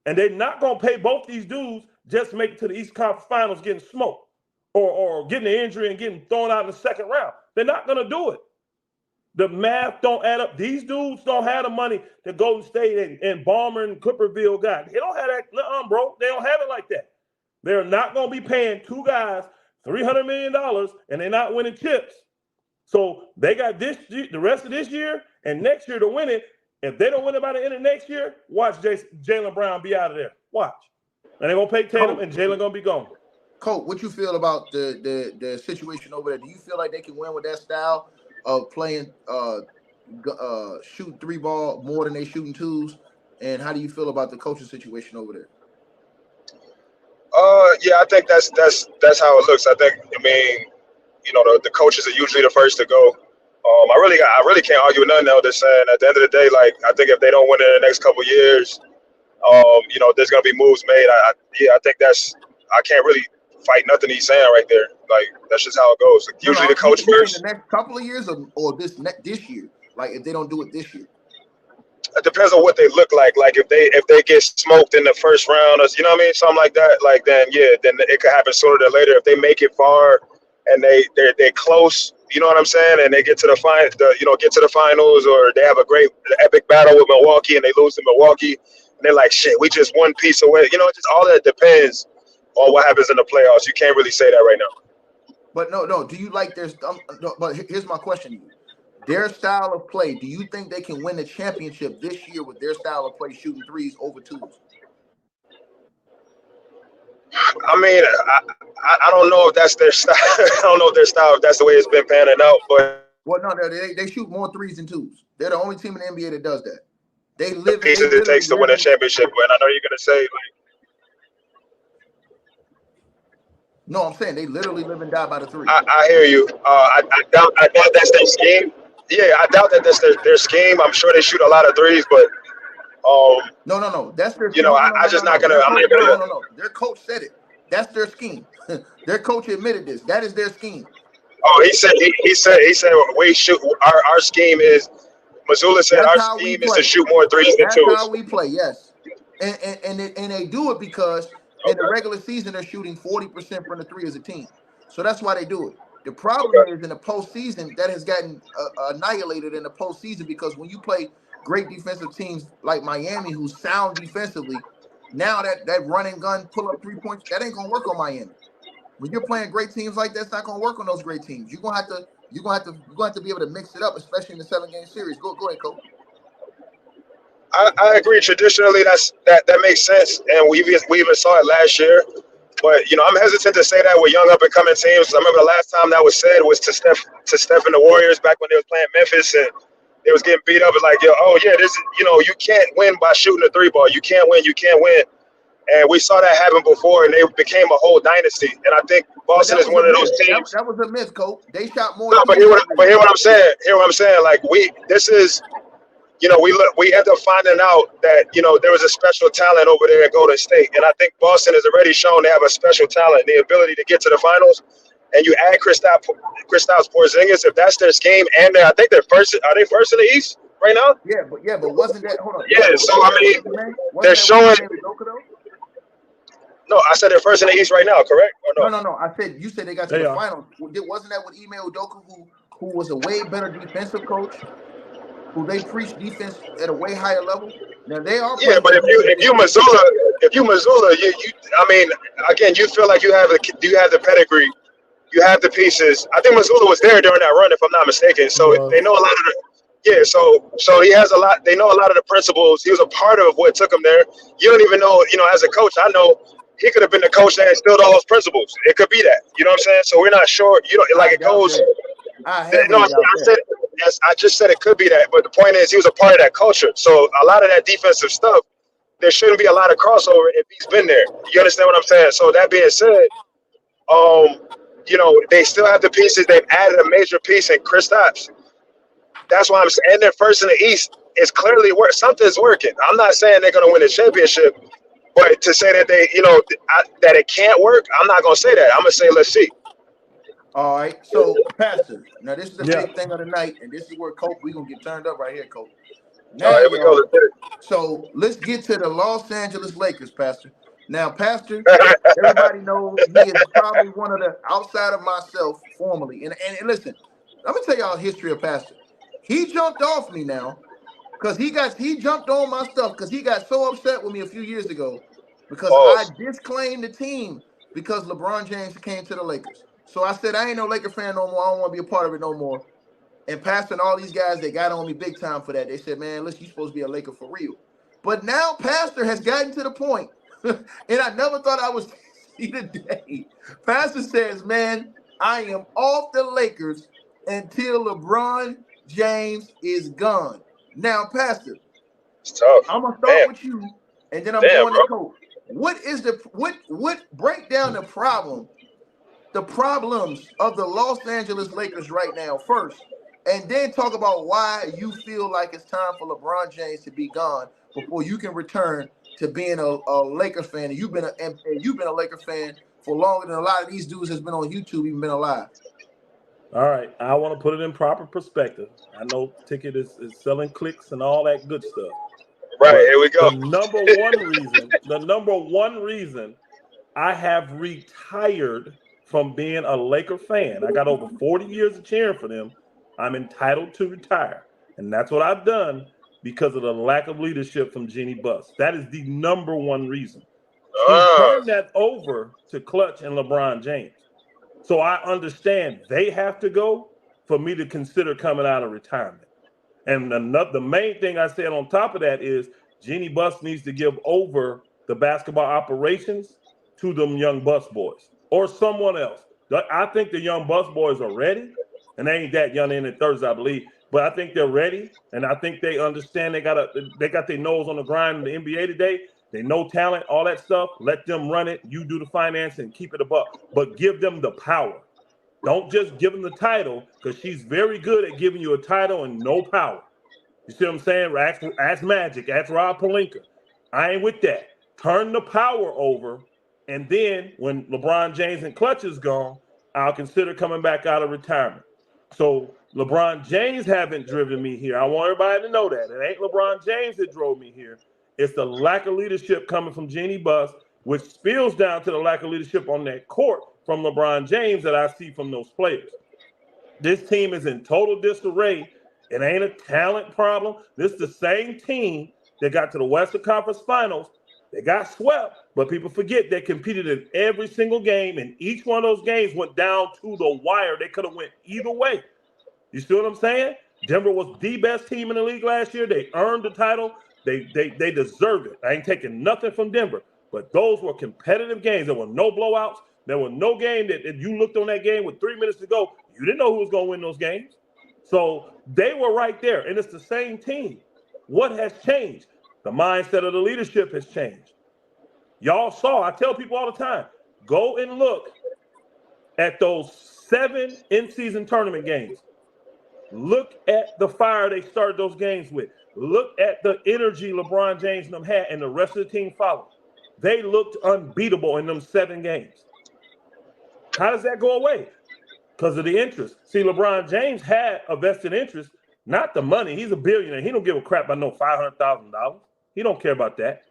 And they're not going to pay both these dudes just to make it to the East Conference Finals getting smoked or getting an injury and getting thrown out in the second round. They're not going to do it. The math don't add up. These dudes don't have the money that Golden State and Ballmer and Clipperville got. They don't have that, bro. They don't have it like that. They're not going to be paying 2 guys $300 million and they're not winning chips. So they got the rest of this year and next year to win it. If they don't win it by the end of next year, watch Jaylen Brown be out of there. Watch. And they're going to pay Tatum and Jaylen going to be gone. Colt, what you feel about the situation over there? Do you feel like they can win with that style of playing shoot 3 ball more than they shooting 2s? And how do you feel about the coaching situation over there? Yeah, I think that's how it looks. I mean, you know, the coaches are usually the first to go. I really can't argue with nothing else. They're saying at the end of the day, like, I think if they don't win it in the next couple of years, you know, there's gonna be moves made. I think I can't really fight nothing he's saying right there. Like, that's just how it goes. Like, usually the coach first. The next couple of years or this year, like if they don't do it this year. It depends on what they look like. Like if they get smoked in the first round, or, you know what I mean, something like that. Like then it could happen sooner than later. If they make it far and they're close, you know what I'm saying, and they get to the finals, or they have a great epic battle with Milwaukee and they lose to Milwaukee, and they're like, shit, we just 1 piece away. You know, just all that depends on what happens in the playoffs. You can't really say that right now. But no. Do you like their? But here's my question to you. Their style of play, do you think they can win the championship this year with their style of play, shooting 3s over 2s? I mean, I don't know if that's their style. I don't know if their style, if that's the way it's been panning out. But well, no, they shoot more 3s than 2s. They're the only team in the NBA that does that. the pieces it takes to win a championship. And I know you're gonna say like, no, I'm saying they literally live and die by the three. I hear you. I doubt that's their scheme. Yeah, I doubt that that's their scheme. I'm sure they shoot a lot of threes, but No. That's their. You know, I'm just not gonna. I'm not gonna. No. Their coach said it. That's their scheme. Their coach admitted this. That is their scheme. Oh, he said we shoot. Our scheme is. Missoula said our scheme is to shoot more threes than twos. That's how we play. Yes, and they do it because in the regular season they're shooting 40% from the three as a team. So that's why they do it. The problem is in the postseason that has gotten annihilated in the postseason because when you play great defensive teams like Miami, who's sound defensively, now that run and gun pull up 3 points, that ain't gonna work on Miami. When you're playing great teams like that, it's not gonna work on those great teams. You're gonna have to be able to mix it up, especially in the 7-game series. Go ahead, Coach. I agree. Traditionally, that makes sense, and we even saw it last year. But you know, I'm hesitant to say that with young up and coming teams. I remember the last time that was said was to Steph and the Warriors back when they was playing Memphis and they was getting beat up. It's like, this is, you can't win by shooting a three ball. You can't win. And we saw that happen before, and they became a whole dynasty. And I think Boston is one of those teams. That was a myth, Coach. They shot more. No, but hear what I'm saying. Like this is. We ended up finding out that, there was a special talent over there at Golden State. And I think Boston has already shown they have a special talent, the ability to get to the finals. And you add Kristaps Porzingis, if that's their scheme, and I think are they first in the East right now? Yeah, but wasn't that, hold on. Yeah, so I mean, they're showing. No, I said they're first in the East right now, correct? Or no? No. You said they got to the finals. Wasn't that with Ime Udoka, who was a way better defensive coach? Who they preach defense at a way higher level. Now they are. Yeah, but if you Missoula, again, you feel like you have the pedigree, you have the pieces. I think Missoula was there during that run, if I'm not mistaken. So they know a lot of the. Yeah, so he has a lot. They know a lot of the principles. He was a part of what took him there. You don't even know. As a coach, I know he could have been the coach that instilled all those principles. It could be that. You know what I'm saying? So we're not sure. It goes. I just said it could be that, but the point is he was a part of that culture. So a lot of that defensive stuff, there shouldn't be a lot of crossover if he's been there. You understand what I'm saying? So that being said, they still have the pieces. They've added a major piece in Kristaps. That's why I'm saying, and they're first in the East. It's clearly something's working. I'm not saying they're going to win a championship, but to say that that it can't work, I'm not going to say that. I'm going to say let's see. All right, so Pastor, now this is the big thing of the night, and this is where Coach, we're gonna get turned up right here, Coach. Now, here we go. So let's get to the Los Angeles Lakers, Pastor. Now, Pastor, everybody knows he is probably one of the, outside of myself, formerly. And listen, let me tell y'all the history of Pastor. He jumped off me now because he jumped on my stuff because he got so upset with me a few years ago because I disclaimed the team because LeBron James came to the Lakers. So I said, I ain't no Laker fan no more. I don't want to be a part of it no more. And Pastor and all these guys, they got on me big time for that. They said, man, listen, you're supposed to be a Laker for real. But now Pastor has gotten to the point, and I never thought I would see the day. Pastor says, man, I am off the Lakers until LeBron James is gone. Now, Pastor, it's tough. I'm going to start with you, and then I'm going to Coach. What break down the problems of the Los Angeles Lakers right now first, and then talk about why you feel like it's time for LeBron James to be gone before you can return to being a Laker fan. And you've been a Laker fan for longer than a lot of these dudes has been on YouTube, even been alive. All right, I want to put it in proper perspective. I know Ticket is selling clicks and all that good stuff. Right, here we go. The number one reason I have retired from being a Laker fan. I got over 40 years of cheering for them. I'm entitled to retire. And that's what I've done because of the lack of leadership from Jeannie Buss. That is the number one reason. He turned that over to Clutch and LeBron James. So I understand they have to go for me to consider coming out of retirement. And the main thing I said on top of that is Jeannie Buss needs to give over the basketball operations to them young Buss boys. Or someone else. I think the young Buss boys are ready, and they ain't that young in the 30s, I believe. but I think they're ready, and I think they understand they got their nose on the grind in the NBA today. They know talent, all that stuff. Let them run it. You do the finance and keep it above, but give them the power. Don't just give them the title, because she's very good at giving you a title and no power. You see what I'm saying? Ask Magic, ask Rob Pelinka. I ain't with that. Turn the power over, and then when LeBron James and Clutch is gone, I'll consider coming back out of retirement. So LeBron James haven't driven me here. I want everybody to know that. It ain't LeBron James that drove me here. It's the lack of leadership coming from Jeannie Buss, which spills down to the lack of leadership on that court from LeBron James that I see from those players. This team is in total disarray. It ain't a talent problem. This is the same team that got to the Western Conference Finals. They got swept, but people forget they competed in every single game, and each one of those games went down to the wire. They could have went either way. You see what I'm saying? Denver was the best team in the league last year. They earned the title. They deserved it. I ain't taking nothing from Denver, but those were competitive games. There were no blowouts. There was no game that if you looked on that game with 3 minutes to go, you didn't know who was going to win those games. So they were right there, and it's the same team. What has changed? The mindset of the leadership has changed. Y'all saw, I tell people all the time, go and look at those 7 in-season tournament games. Look at the fire they started those games with. Look at the energy LeBron James and them had, and the rest of the team followed. They looked unbeatable in them 7 games. How does that go away? Because of the interest. See, LeBron James had a vested interest, not the money. He's a billionaire. He don't give a crap about no $500,000. He don't care about that.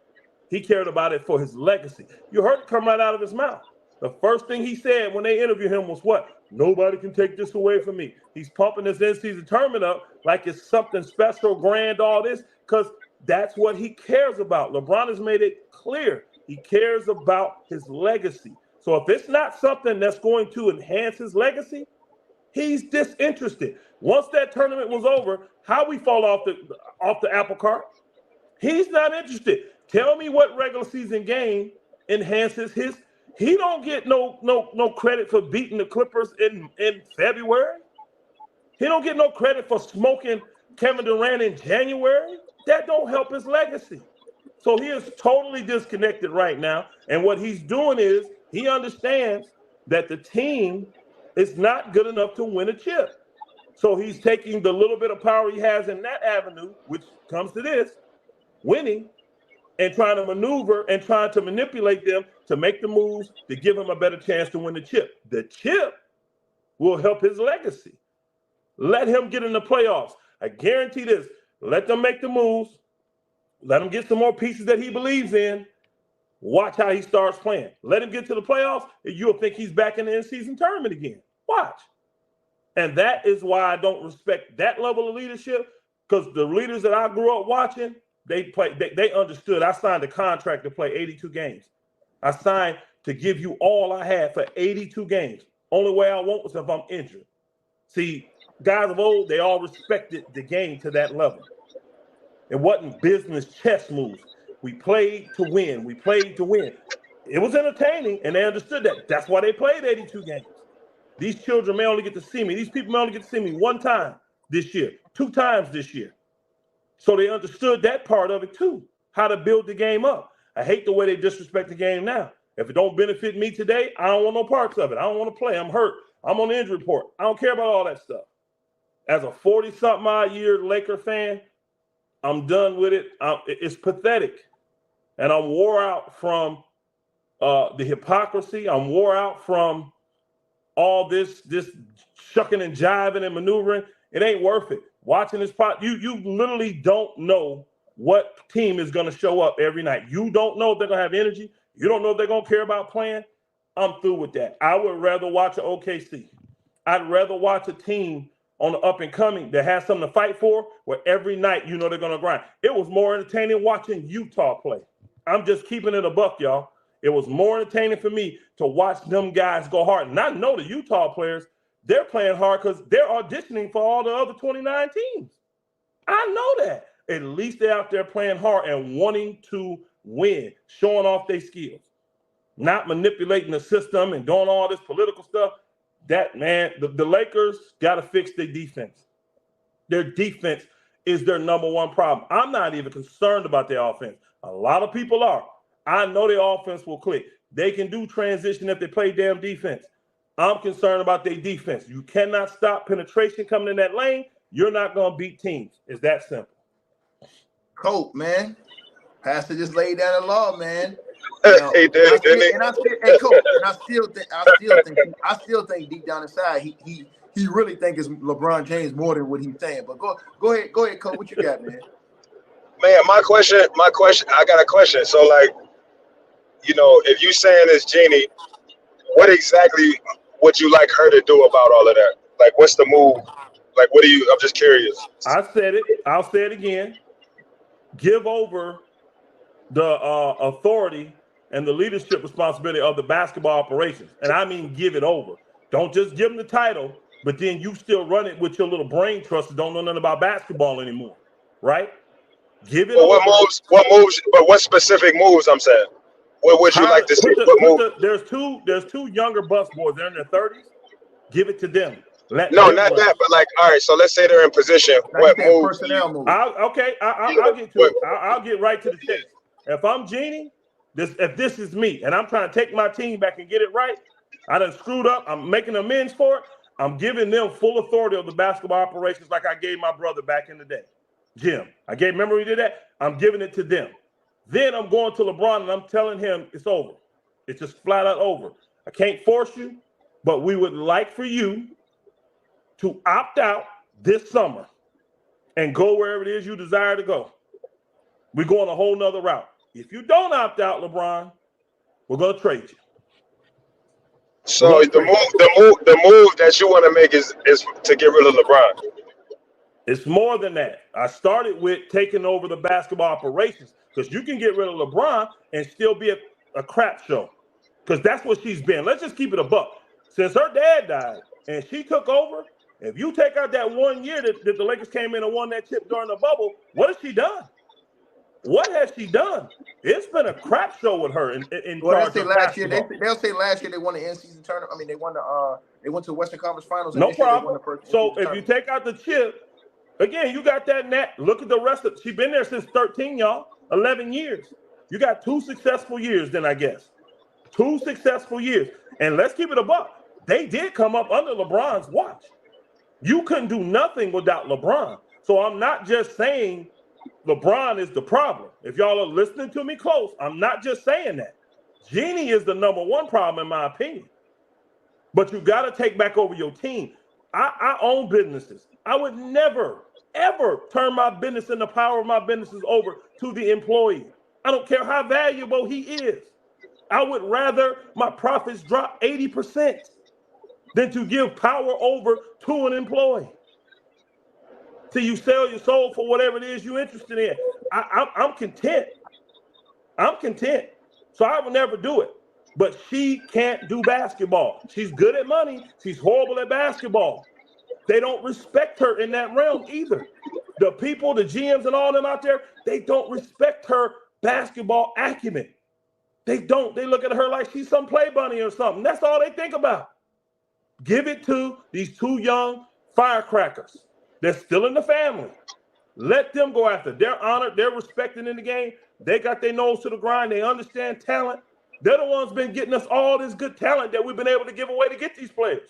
He cared about it for his legacy. You heard it come right out of his mouth. The first thing he said when they interviewed him was what? Nobody can take this away from me. He's pumping this in-season tournament up like it's something special, grand, all this, because that's what he cares about. LeBron has made it clear. He cares about his legacy. So if it's not something that's going to enhance his legacy, he's disinterested. Once that tournament was over, how we fall off the apple cart? He's not interested. Tell me what regular season game enhances his. He don't get no credit for beating the Clippers in February. He don't get no credit for smoking Kevin Durant in January. That don't help his legacy. So he is totally disconnected right now. And what he's doing is he understands that the team is not good enough to win a chip. So he's taking the little bit of power he has in that avenue, which comes to this, winning, and trying to maneuver and trying to manipulate them to make the moves to give him a better chance to win the chip. The chip will help his legacy. Let him get in the playoffs. I guarantee this. Let them make the moves. Let him get some more pieces that he believes in. Watch how he starts playing. Let him get to the playoffs, and you'll think he's back in the in-season tournament again. Watch. And that is why I don't respect that level of leadership, because the leaders that I grew up watching, they understood. I signed a contract to play 82 games. I signed to give you all I had for 82 games. Only way I won't is if I'm injured. See, guys of old, they all respected the game to that level. It wasn't business chess moves. We played to win. We played to win. It was entertaining, and they understood that. That's why they played 82 games. These children may only get to see me. These people may only get to see me 1 time this year, 2 times this year. So they understood that part of it too, how to build the game up. I hate the way they disrespect the game now. If it don't benefit me today, I don't want no parts of it. I don't want to play. I'm hurt. I'm on the injury report. I don't care about all that stuff. As a 40-something-odd-year Laker fan, I'm done with it. It's pathetic. And I'm wore out from the hypocrisy. I'm wore out from all this shucking and jiving and maneuvering. It ain't worth it. Watching this pot, you literally don't know what team is going to show up every night. You don't know if they're going to have energy. You don't know if they're going to care about playing. I'm through with that. I would rather watch an OKC. I'd rather watch a team on the up and coming that has something to fight for, where every night you know they're going to grind. It was more entertaining watching Utah play. I'm just keeping it a buck, y'all. It was more entertaining for me to watch them guys go hard. And I know the Utah players, they're playing hard because they're auditioning for all the other 29 teams. I know that. At least they're out there playing hard and wanting to win, showing off their skills, not manipulating the system and doing all this political stuff. That, man, the Lakers got to fix their defense. Their defense is their number one problem. I'm not even concerned about their offense. A lot of people are. I know their offense will click. They can do transition if they play damn defense. I'm concerned about their defense. You cannot stop penetration coming in that lane. You're not going to beat teams. It's that simple. Cope, man. Pastor just laid down the law, man. He did, didn't he? Hey, Cope, and I still think deep down inside he really think it's LeBron James more than what he's saying. But go ahead, Cope. What you got, man? Man, my question. I got a question. So, like, you know, if you saying it's Jeannie, what exactly would you like her to do about all of that? Like, what's the move? Like, what do you? I'm just curious. I said it. I'll say it again. Give over the authority and the leadership responsibility of the basketball operations. And I mean give it over. Don't just give them the title, but then you still run it with your little brain trust that don't know nothing about basketball anymore, right? Give it over. What moves, but what specific moves I'm saying? What would you like to see? There's two younger bus boys. They're in their 30s. Give it to them. Not that, but like, all right, so let's say they're in position. What moves? I'll get to it. I'll get right to the chase. If I'm Jeannie, if this is me, and I'm trying to take my team back and get it right, I done screwed up. I'm making amends for it. I'm giving them full authority of the basketball operations like I gave my brother back in the day. Jim, remember we did that? I'm giving it to them. Then I'm going to LeBron and I'm telling him it's over. It's just flat out over. I can't force you, but we would like for you to opt out this summer and go wherever it is you desire to go. We're going a whole nother route. If you don't opt out, LeBron, we're going to trade you. So the move that you want to make is to get rid of LeBron. It's more than that. I started with taking over the basketball operations because you can get rid of LeBron and still be a crap show because that's what she's been. Let's just keep it a buck. Since her dad died and she took over, if you take out that 1 year that the Lakers came in and won that chip during the bubble, what has she done? What has she done? It's been a crap show with her in well, they'll say last year. They'll say last year they won the in-season tournament. I mean, they won they went to the Western Conference Finals. And no problem. So if you take out the chip, again, you got that net. Look at the rest of. She's been there since 13, y'all. 11 years. You got 2 successful years. Then I guess 2 successful years. And let's keep it a buck. They did come up under LeBron's watch. You couldn't do nothing without LeBron. So I'm not just saying LeBron is the problem. If y'all are listening to me close, I'm not just saying that. Jeannie is the number one problem in my opinion. But you got to take back over your team. I own businesses. I would never, ever turn my business and the power of my businesses over to the employee. I don't care how valuable he is. I would rather my profits drop 80% than to give power over to an employee. Till you sell your soul for whatever it is you're interested in. I'm content. I'm content. So I would never do it. But she can't do basketball. She's good at money. She's horrible at basketball. They don't respect her in that realm either. The people, the GMs and all them out there, they don't respect her basketball acumen. They don't. They look at her like she's some play bunny or something. That's all they think about. Give it to these 2 young firecrackers. They're still in the family. Let them go after. They're honored. They're respected in the game. They got their nose to the grind. They understand talent. They're the ones been getting us all this good talent that we've been able to give away to get these players.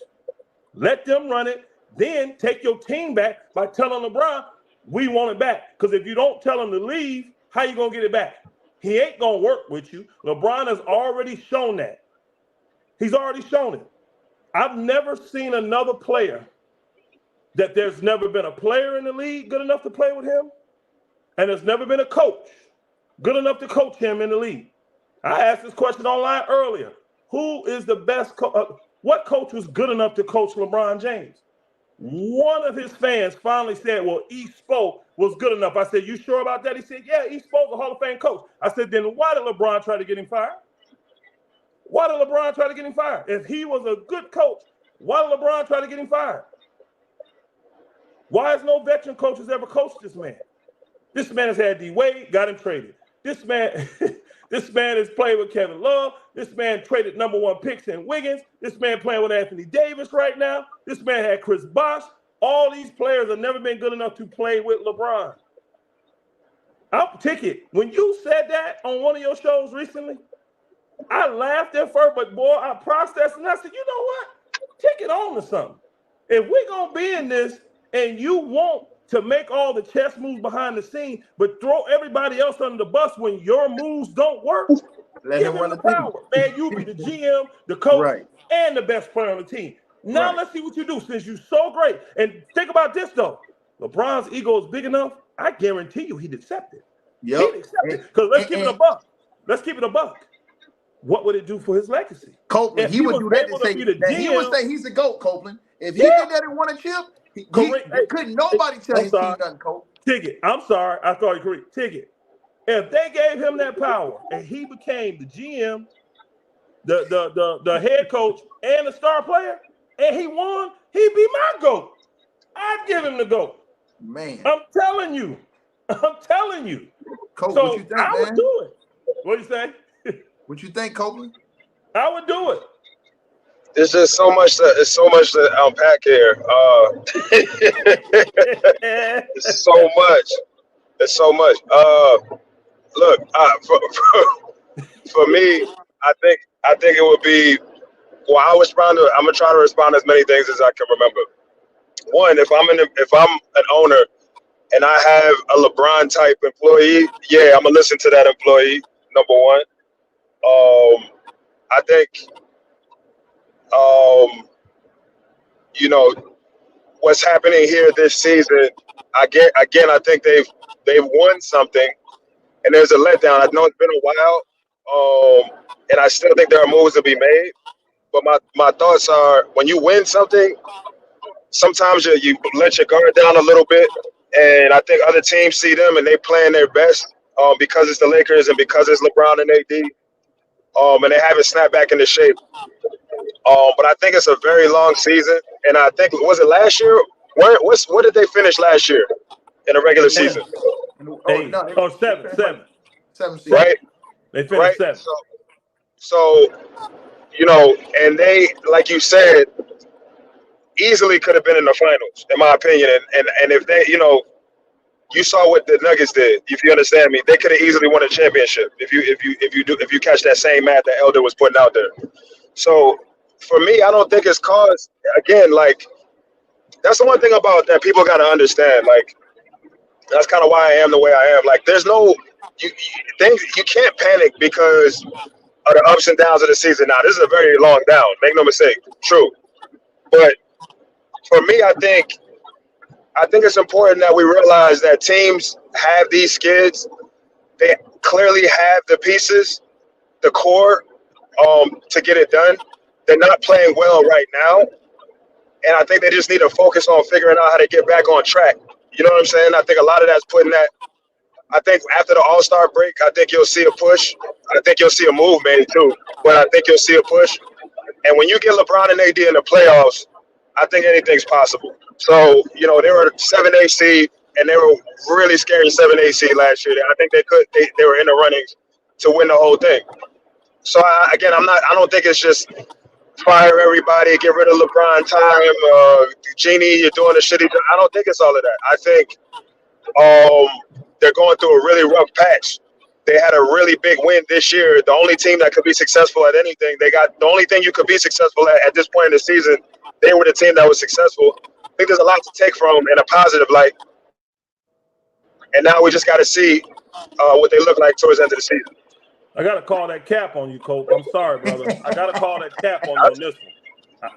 Let them run it. Then take your team back by telling LeBron, we want it back. Because if you don't tell him to leave, how you going to get it back? He ain't going to work with you. LeBron has already shown that. He's already shown it. I've never seen another player that there's never been a player in the league good enough to play with him, and there's never been a coach good enough to coach him in the league. I asked this question online earlier. Who is the best what coach was good enough to coach LeBron James? One of his fans finally said, well, E. Spo was good enough. I said, you sure about that? He said, yeah, E. Spo's a Hall of Fame coach. I said, then why did LeBron try to get him fired? Why did LeBron try to get him fired? If he was a good coach, why did LeBron try to get him fired? Why has no veteran coaches ever coached this man? This man has had D. Wade, got him traded. This man has played with Kevin Love. This man traded #1 picks in Wiggins. This man playing with Anthony Davis right now. This man had Chris Bosh. all these players have never been good enough to play with LeBron. Ticket, when you said that on one of your shows recently, I laughed at first, but boy, I processed and I said, you know what? Ticket on to something. If we're going to be in this and you want to make all the chess moves behind the scene, but throw everybody else under the bus when your moves don't work, Let give him him run the the team. power. Man, you be the GM, the coach, Right. and the best player on the team. Now Right. let's see what you do since you're so great. And think about this, though. LeBron's ego is big enough. I guarantee you he'd accept it. Yep. He'd accept it. Because let's keep it a buck. Let's keep it a buck. What would it do for his legacy? Copeland, he would do that to say that he would say he's the GOAT, Copeland. If he did that and won a chip, couldn't nobody tell his team nothing, Cope. Ticket, I'm sorry, I thought you correct. Ticket. If they gave him that power and he became the GM, the head coach, and the star player, and he won, he'd be my GOAT. I'd give him the GOAT. Man. I'm telling you. Cope, So what you think, I would man? do it. What do you say? What you think, Copeland? I would do it. It's just so much to unpack here. It's so much. Look, for me, I think it would be. Well, I'm gonna try to respond to as many things as I can remember. One, if I'm an owner and I have a LeBron type employee, yeah, I'm gonna listen to that employee. Number one. I think, you know, what's happening here this season. I think they've won something, and there's a letdown. I know it's been a while, and I still think there are moves to be made. But my thoughts are, when you win something, sometimes you let your guard down a little bit, and I think other teams see them and they playing their best because it's the Lakers and because it's LeBron and AD. And they haven't snapped back into shape. But I think it's a very long season. And I think, was it last year? What did they finish last year in the regular season? Seven. Right? They finished seven. So, you know, and they, like you said, easily could have been in the finals, in my opinion. And if they, you know, you saw what the Nuggets did. If you understand me, they could have easily won a championship. If you catch that same math that Elder was putting out there. So for me, I don't think it's cause. Again, like, that's the one thing about that people got to understand. Like, that's kind of why I am the way I am. Like, there's no you can't panic because of the ups and downs of the season. Now, this is a very long down. Make no mistake. True, but for me, I think it's important that we realize that teams have these skids. They clearly have the pieces, the core, to get it done. They're not playing well right now, and I think they just need to focus on figuring out how to get back on track. You know what I'm saying? I think a lot of that's putting that. I think after the All-Star break, I think you'll see a push. I think you'll see a move maybe too, but I think you'll see a push. And when you get LeBron and AD in the playoffs, I think anything's possible. So, you know, they were 7-8 seed, and they were really scary 7-8 seed last year. I think they were in the running to win the whole thing. So, I don't think it's just fire everybody, get rid of LeBron time, Genie, you're doing the shit. I don't think it's all of that. I think they're going through a really rough patch. They had a really big win this year. The only team that could be successful at anything, the only thing you could be successful at this point in the season, they were the team that was successful. I think there's a lot to take from in a positive light. And now we just got to see what they look like towards the end of the season. I got to call that cap on you, Cope. I'm sorry, brother. I got to call that cap on you on this one.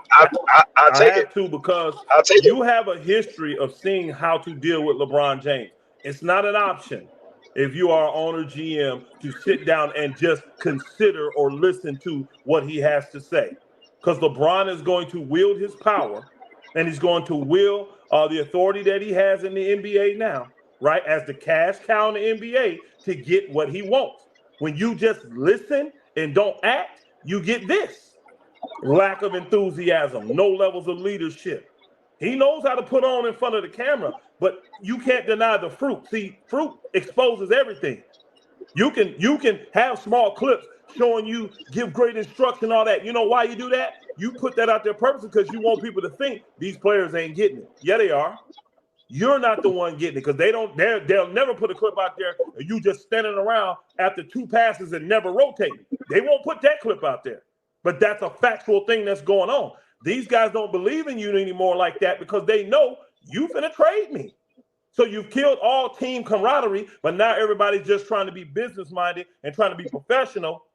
I'll take it. Because you have a history of seeing how to deal with LeBron James. It's not an option if you are owner GM to sit down and just consider or listen to what he has to say. Because LeBron is going to wield his power, and he's going to wield the authority that he has in the NBA now, right, as the cash cow in the NBA to get what he wants. When you just listen and don't act, you get this. Lack of enthusiasm, no levels of leadership. He knows how to put on in front of the camera, but you can't deny the fruit. See, fruit exposes everything. You can have small clips showing you give great instruction, all that. You know why you do that? you put that out there purposely because you want people to think these players ain't getting it. Yeah, they are. You're not the one getting it because they'll never put a clip out there and you just standing around after 2 passes and never rotating. They won't put that clip out there. But that's a factual thing that's going on. These guys don't believe in you anymore like that because they know you finna trade me. So you've killed all team camaraderie, but now everybody's just trying to be business-minded and trying to be professional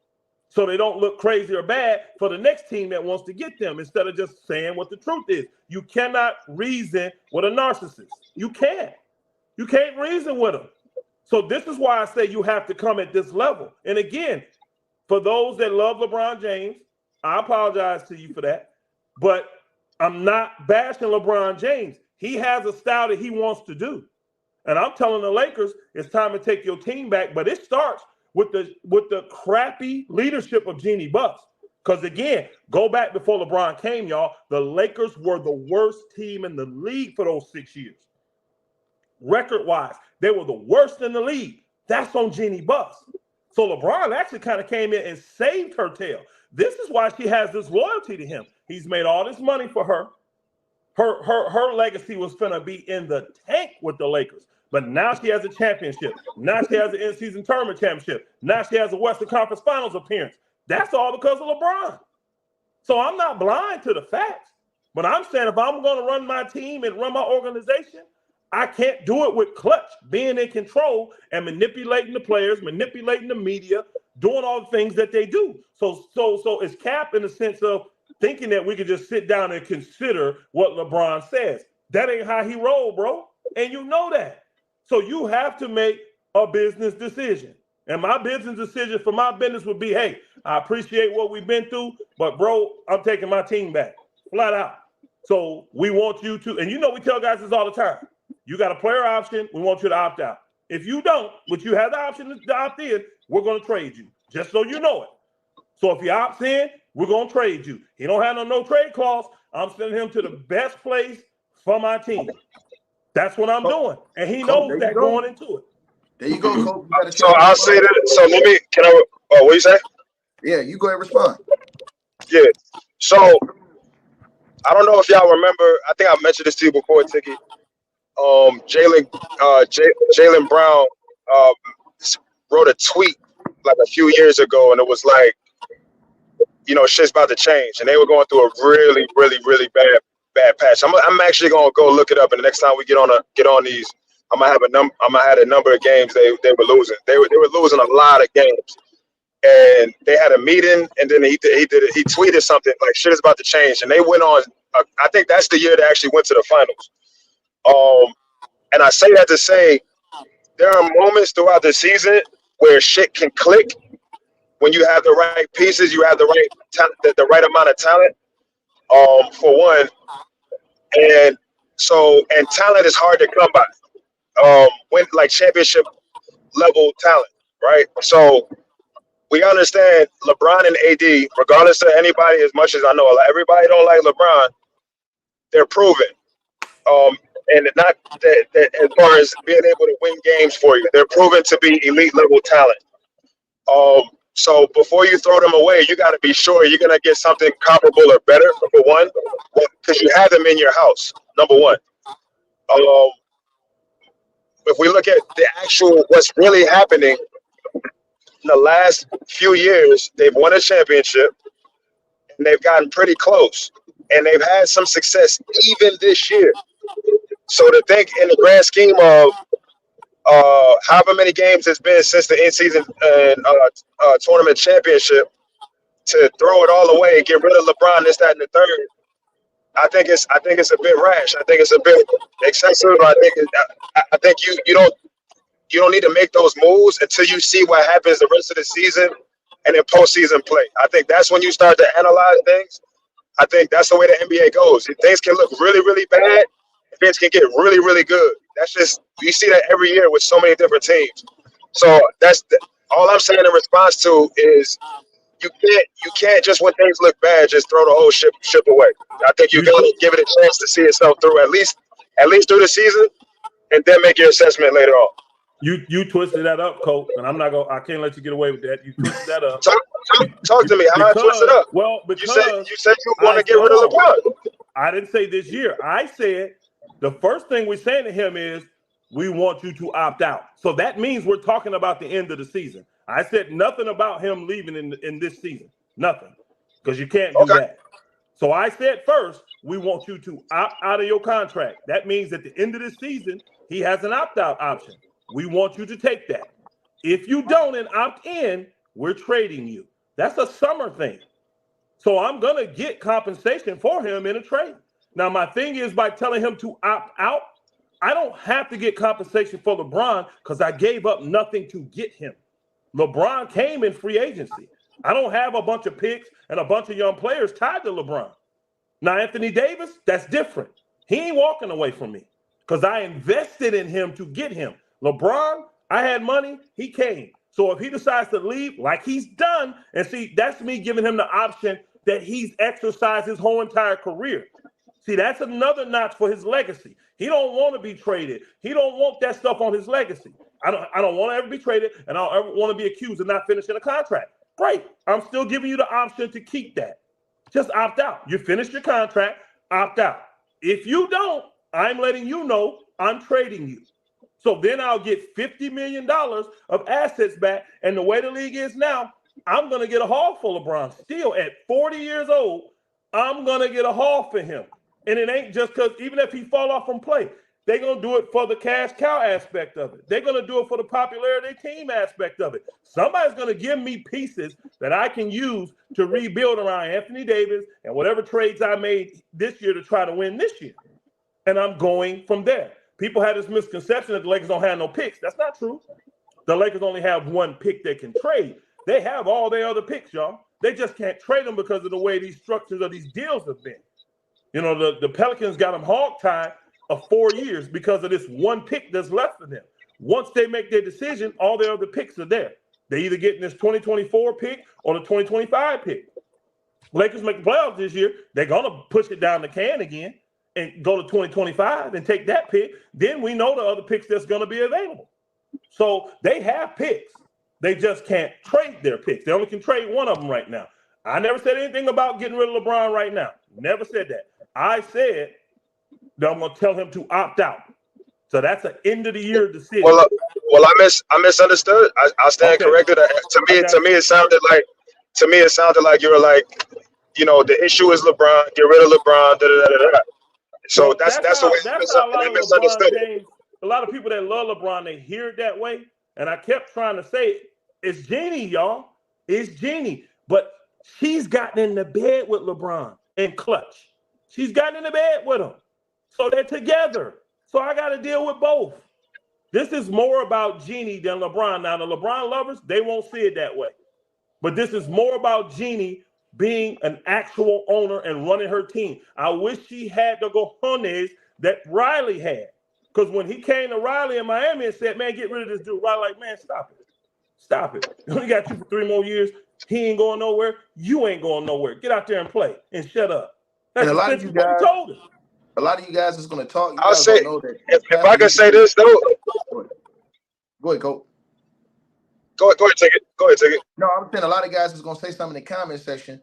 so they don't look crazy or bad for the next team that wants to get them instead of just saying what the truth is. You cannot reason with a narcissist. You can't. You can't reason with them. So this is why I say you have to come at this level. And again, for those that love LeBron James, I apologize to you for that, but I'm not bashing LeBron James. He has a style that he wants to do. And I'm telling the Lakers, it's time to take your team back, but it starts with the crappy leadership of Jeannie Bucks. Because again, go back before LeBron came, y'all. The Lakers were the worst team in the league for those 6 years. Record-wise, they were the worst in the league. That's on Jeannie Bucks. So LeBron actually kind of came in and saved her tail. This is why she has this loyalty to him. He's made all this money for her. Her legacy was going to be in the tank with the Lakers. But now she has a championship. Now she has an in-season tournament championship. Now she has a Western Conference Finals appearance. That's all because of LeBron. So I'm not blind to the facts. But I'm saying if I'm going to run my team and run my organization, I can't do it with clutch, being in control and manipulating the players, manipulating the media, doing all the things that they do. So it's Cap in the sense of thinking that we could just sit down and consider what LeBron says. That ain't how he roll, bro. And you know that. So you have to make a business decision. And my business decision for my business would be, hey, I appreciate what we've been through, but bro, I'm taking my team back, flat out. So we want you to, and you know we tell guys this all the time. You got a player option, we want you to opt out. If you don't, but you have the option to opt in, we're going to trade you, just so you know it. So if he opts in, we're going to trade you. He don't have no trade clause. I'm sending him to the best place for my team. That's what I'm doing. And he knows that going into it. There you go, Coach. So I'll say that. So what you say? Yeah, you go ahead and respond. Yeah. So I don't know if y'all remember. I think I mentioned this to you before, Tiki. Jaylen Brown wrote a tweet like a few years ago, and it was like, shit's about to change, and they were going through a really, really, really bad patch. I'm actually gonna go look it up, and the next time we get on these, I'm gonna have a number of games they were losing. They were losing a lot of games, and they had a meeting, and then he tweeted something like shit is about to change, and they went on. I think that's the year they actually went to the finals. And I say that to say there are moments throughout the season where shit can click when you have the right pieces, you have the right the right amount of talent. For one, and talent is hard to come by. When like championship level talent, right? So we understand LeBron and AD, regardless of anybody, as much as I know, everybody don't like LeBron. They're proven. And not that as far as being able to win games for you, they're proven to be elite level talent. So before you throw them away, you got to be sure you're going to get something comparable or better, number one, because you have them in your house, number one. If we look at the actual what's really happening in the last few years, they've won a championship, and they've gotten pretty close, and they've had some success even this year. So to think in the grand scheme of however many games it's been since the in-season tournament championship, to throw it all away and get rid of LeBron, this, that, and the third, I think it's a bit rash. I think it's a bit excessive. I think you don't need to make those moves until you see what happens the rest of the season and in postseason play. I think that's when you start to analyze things. I think that's the way the NBA goes. Things can look really, really bad. Things can get really, really good. That's just, you see that every year with so many different teams. So all I'm saying in response to is you can't just when things look bad just throw the whole ship away. I think you gotta give it a chance to see itself through at least through the season, and then make your assessment later on. You twisted that up, Coach, and I can't let you get away with that. You twisted that up. Talk to me. How I twist it up? Well, because you said you want to get rid of LeBron. I didn't say this year. I said the first thing we're saying to him is we want you to opt out. So that means we're talking about the end of the season. I said nothing about him leaving in this season. Nothing. Because you can't do that. So I said first, we want you to opt out of your contract. That means at the end of this season, he has an opt-out option. We want you to take that. If you don't and opt in, we're trading you. That's a summer thing. So I'm going to get compensation for him in a trade. Now, my thing is by telling him to opt out, I don't have to get compensation for LeBron because I gave up nothing to get him. LeBron came in free agency. I don't have a bunch of picks and a bunch of young players tied to LeBron. Now, Anthony Davis, that's different. He ain't walking away from me because I invested in him to get him. LeBron, I had money, he came. So if he decides to leave like he's done, and see, that's me giving him the option that he's exercised his whole entire career. See, that's another notch for his legacy. He don't want to be traded. He don't want that stuff on his legacy. I don't want to ever be traded, and I don't ever want to be accused of not finishing a contract. Great. I'm still giving you the option to keep that. Just opt out. You finish your contract, opt out. If you don't, I'm letting you know I'm trading you. So then I'll get $50 million of assets back. And the way the league is now, I'm going to get a haul for LeBron. Still at 40 years old, I'm going to get a haul for him. And it ain't just because even if he fall off from play, they're going to do it for the cash cow aspect of it. They're going to do it for the popularity team aspect of it. Somebody's going to give me pieces that I can use to rebuild around Anthony Davis and whatever trades I made this year to try to win this year. And I'm going from there. People have this misconception that the Lakers don't have no picks. That's not true. The Lakers only have one pick they can trade. They have all their other picks, y'all. They just can't trade them because of the way these structures of these deals have been. You know, the Pelicans got them hog-tied of 4 years because of this one pick that's left for them. Once they make their decision, all their other picks are there. They either getting this 2024 pick or the 2025 pick. Lakers make the playoffs this year. They're going to push it down the can again and go to 2025 and take that pick. Then we know the other picks that's going to be available. So they have picks. They just can't trade their picks. They only can trade one of them right now. I never said anything about getting rid of LeBron right now. Never said that. I said that I'm going to tell him to opt out. So that's an end of the year decision. Well, I misunderstood. I stand corrected. To me, it sounded like you were like, you know, the issue is LeBron. Get rid of LeBron. Da, da, da, da. So that's the way I misunderstood. A lot of people that love LeBron, they hear it that way. And I kept trying to say, it's Jeannie, y'all. It's Jeannie. But she's gotten in the bed with LeBron and Clutch. She's gotten in the bed with him. So they're together. So I got to deal with both. This is more about Jeannie than LeBron. Now, the LeBron lovers, they won't see it that way. But this is more about Jeannie being an actual owner and running her team. I wish she had the cojones that Riley had. Because when he came to Riley in Miami and said, man, get rid of this dude, Riley like, man, stop it. Stop it. We only got you for 3 more years. He ain't going nowhere. You ain't going nowhere. Get out there and play and shut up. That's and a lot of you guys told us. A lot of you guys is going to talk. I'll say, if I can say this, though. Go ahead, Coach. Go ahead, take it. Go ahead, take it. No, I'm saying a lot of guys is going to say something in the comment section.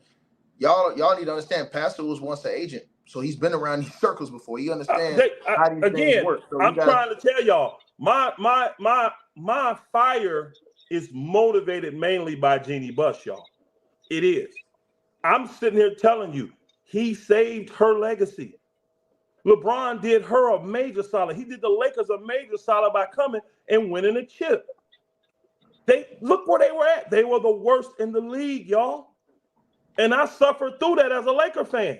Y'all need to understand, Pastor was once an agent. So he's been around these circles before. He understands how these things work. So I'm trying to tell y'all, my fire is motivated mainly by Jeannie Buss, y'all. It is. I'm sitting here telling you, he saved her legacy. LeBron did her a major solid. He did the Lakers a major solid by coming and winning a chip. Look where they were at. They were the worst in the league, y'all. And I suffered through that as a Laker fan.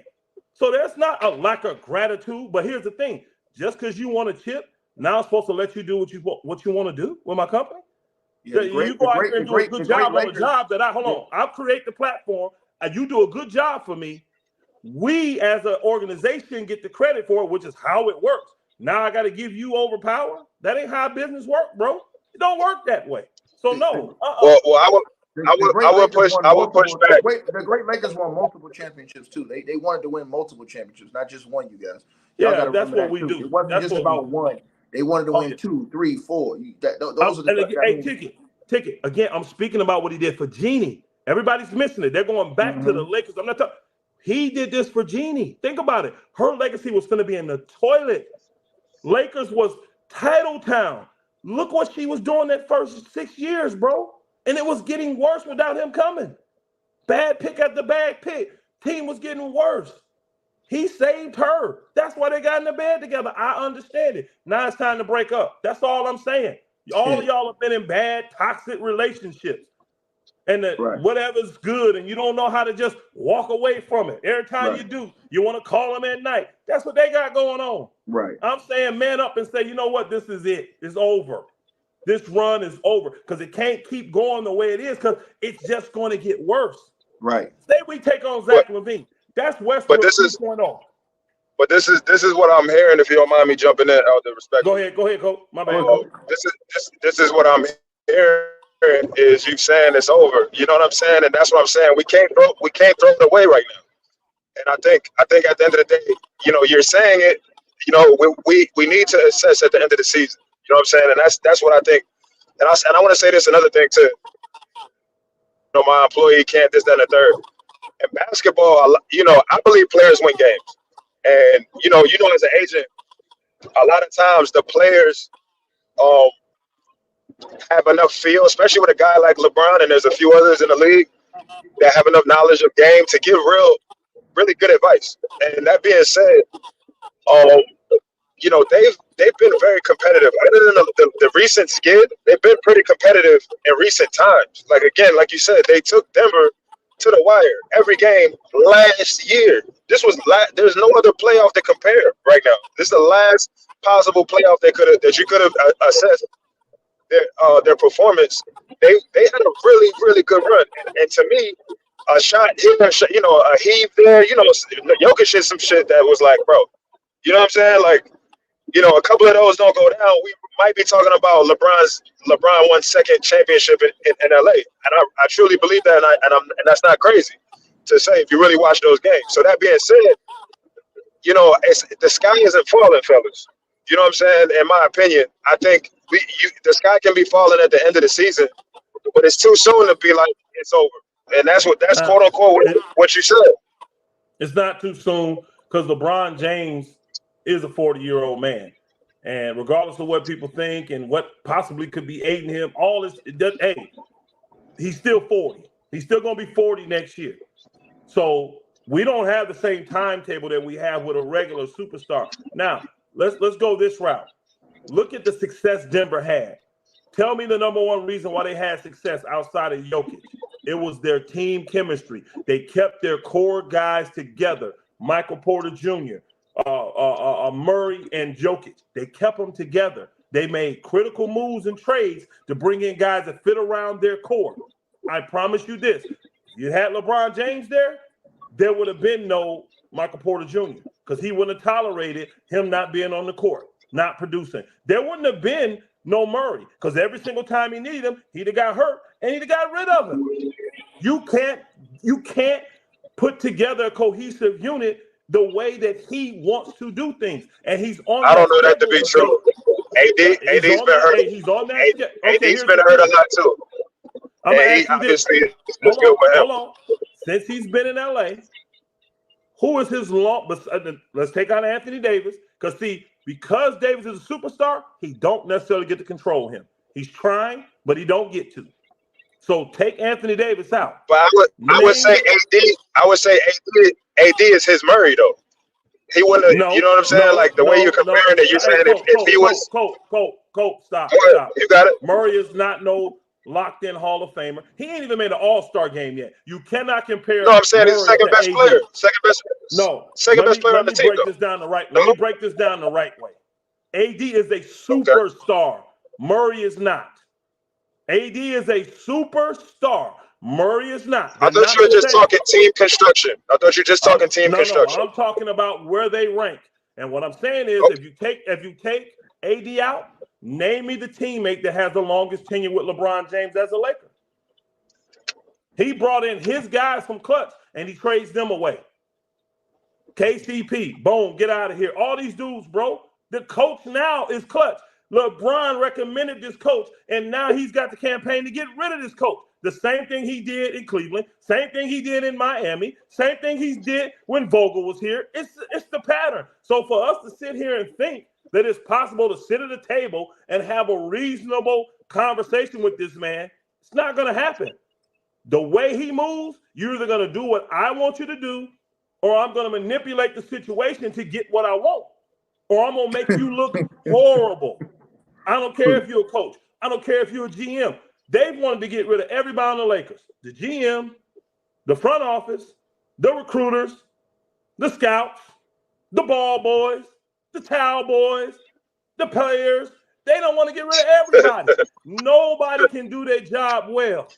So there's not a lack of gratitude. But here's the thing. Just because you want a chip, now I'm supposed to let you do what you want to do with my company? Yeah, you go out there and do a good job on the job that I'll create the platform, and you do a good job for me. We as an organization get the credit for it, which is how it works. Now I got to give you overpower. That ain't how business work, bro. It don't work that way. So no. Well, I would push back. The great Lakers won multiple championships too. They wanted to win multiple championships, not just one. You guys. Yeah, that's what we do. It wasn't just about one. They wanted to win 2, 3, 4. Those are the Ticket. Again, I'm speaking about what he did for Jeannie. Everybody's missing it. They're going back to the Lakers. I'm not talking. He did this for Jeannie. Think about it. Her legacy was going to be in the toilet. Lakers was title town. Look what she was doing that first 6 years, bro. And it was getting worse without him coming. Bad pick after bad pick. Team was getting worse. He saved her. That's why they got in the bed together. I understand it. Now it's time to break up. That's all I'm saying. All of y'all have been in bad, toxic relationships. And whatever's good, and you don't know how to just walk away from it. Every time you do, you want to call them at night. That's what they got going on. Right. I'm saying man up and say, you know what? This is it. It's over. This run is over because it can't keep going the way it is because it's just going to get worse. Right. Say we take on Zach LaVine. That's Westbrook 2.0. But this is what I'm hearing. If you don't mind me jumping in, out of respect. Go ahead, Coach. My bad. This is what I'm hearing is you saying it's over. You know what I'm saying? And that's what I'm saying. We can't throw it away right now. And I think at the end of the day, you know, you're saying it. You know, we need to assess at the end of the season. You know what I'm saying? And that's what I think. And I want to say this another thing too. You know, my employee can't this, that, and the third. In basketball, you know, I believe players win games. And you know, as an agent, a lot of times the players have enough feel, especially with a guy like LeBron, and there's a few others in the league that have enough knowledge of game to give really good advice. And that being said, you know, they've been very competitive. Other than the recent skid, they've been pretty competitive in recent times. Like again, like you said, they took Denver to the wire every game last year. There's no other playoff to compare right now. This is the last possible playoff that you could have assessed their performance. They had a really, really good run. And to me, a shot here, you know, a heave there, you know, Jokic did some shit that was like, bro, you know what I'm saying? Like, you know, a couple of those don't go down. We might be talking about LeBron won second championship in LA. And I truly believe that, and that's not crazy to say if you really watch those games. So that being said, you know, the sky isn't falling, fellas. You know what I'm saying? In my opinion, I think the sky can be falling at the end of the season, but it's too soon to be like it's over. And that's quote unquote what you said. It's not too soon because LeBron James is a 40-year-old man. And regardless of what people think and what possibly could be aiding him, he's still 40. He's still going to be 40 next year. So we don't have the same timetable that we have with a regular superstar. Now, let's go this route. Look at the success Denver had. Tell me the number one reason why they had success outside of Jokic. It was their team chemistry. They kept their core guys together. Michael Porter Jr., Murray, and Jokic. They kept them together. They made critical moves and trades to bring in guys that fit around their core. I promise you this. If you had LeBron James there would have been no Michael Porter Jr. because he wouldn't have tolerated him not being on the court, not producing. There wouldn't have been no Murray because every single time he needed him, he'd have got hurt and he'd have got rid of him. You can't put together a cohesive unit the way that he wants to do things. And he's on I don't know that to be true. AD's been hurt. He's on that. AD's been hurt a lot too. I'm going to ask you obviously, this. Hold on. Since he's been in LA, who is his long? Let's take out Anthony Davis. Because Davis is a superstar, he don't necessarily get to control him. He's trying, but he don't get to. So take Anthony Davis out. But I would say AD. I would say AD is his Murray though. He wouldn't. You know what I'm saying? Like the way you're comparing it, you're saying if he was. Colt, stop. You got it. Murray is not no locked-in Hall of Famer. He ain't even made an All-Star game yet. You cannot compare. No, I'm saying he's the second best player. Second best player on the team. Let me break this down the right way. AD is a superstar. Okay. Murray is not. AD is a superstar. Murray is not. I thought you were just talking team construction. No, I'm talking about where they rank. And what I'm saying is, if you take AD out, name me the teammate that has the longest tenure with LeBron James as a Laker. He brought in his guys from clutch, and he trades them away. KCP, boom, get out of here. All these dudes, bro, The coach now is clutch. LeBron recommended this coach, and now he's got the campaign to get rid of this coach. The same thing he did in Cleveland, same thing he did in Miami, same thing he did when Vogel was here. It's the pattern. So for us to sit here and think that it's possible to sit at a table and have a reasonable conversation with this man, it's not going to happen. The way he moves, you're either going to do what I want you to do, or I'm going to manipulate the situation to get what I want, or I'm going to make you look horrible. I don't care if you're a coach. I don't care if you're a GM. They've wanted to get rid of everybody on the Lakers. The GM, the front office, the recruiters, the scouts, the ball boys, the towel boys, the players. They don't want to get rid of everybody. Nobody can do their job well.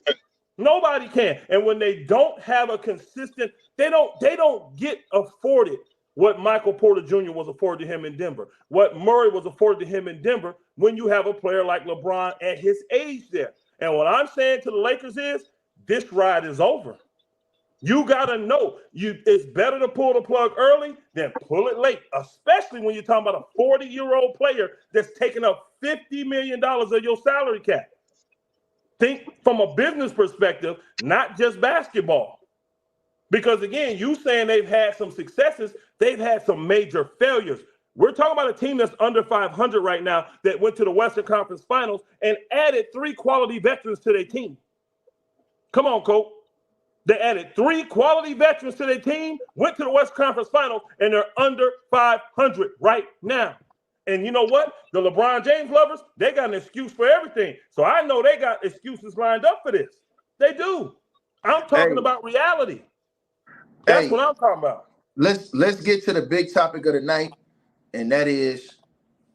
Nobody can. And when they don't have a consistent, they don't get afforded what Michael Porter Jr. was afforded to him in Denver, what Murray was afforded to him in Denver when you have a player like LeBron at his age there. And what I'm saying to the Lakers is this ride is over. You got to know it's better to pull the plug early than pull it late, especially when you're talking about a 40-year-old player that's taking up $50 million of your salary cap. Think from a business perspective, not just basketball. Because, again, you saying they've had some successes, they've had some major failures. We're talking about a team that's under 500 right now that went to the Western Conference Finals and added 3 quality veterans to their team. Come on, Coach. They added 3 quality veterans to their team, went to the Western Conference Finals, and they're under 500 right now. And you know what? The LeBron James lovers, they got an excuse for everything. So I know they got excuses lined up for this. They do. I'm talking about reality. That's what I'm talking about. Let's get to the big topic of the night, and that is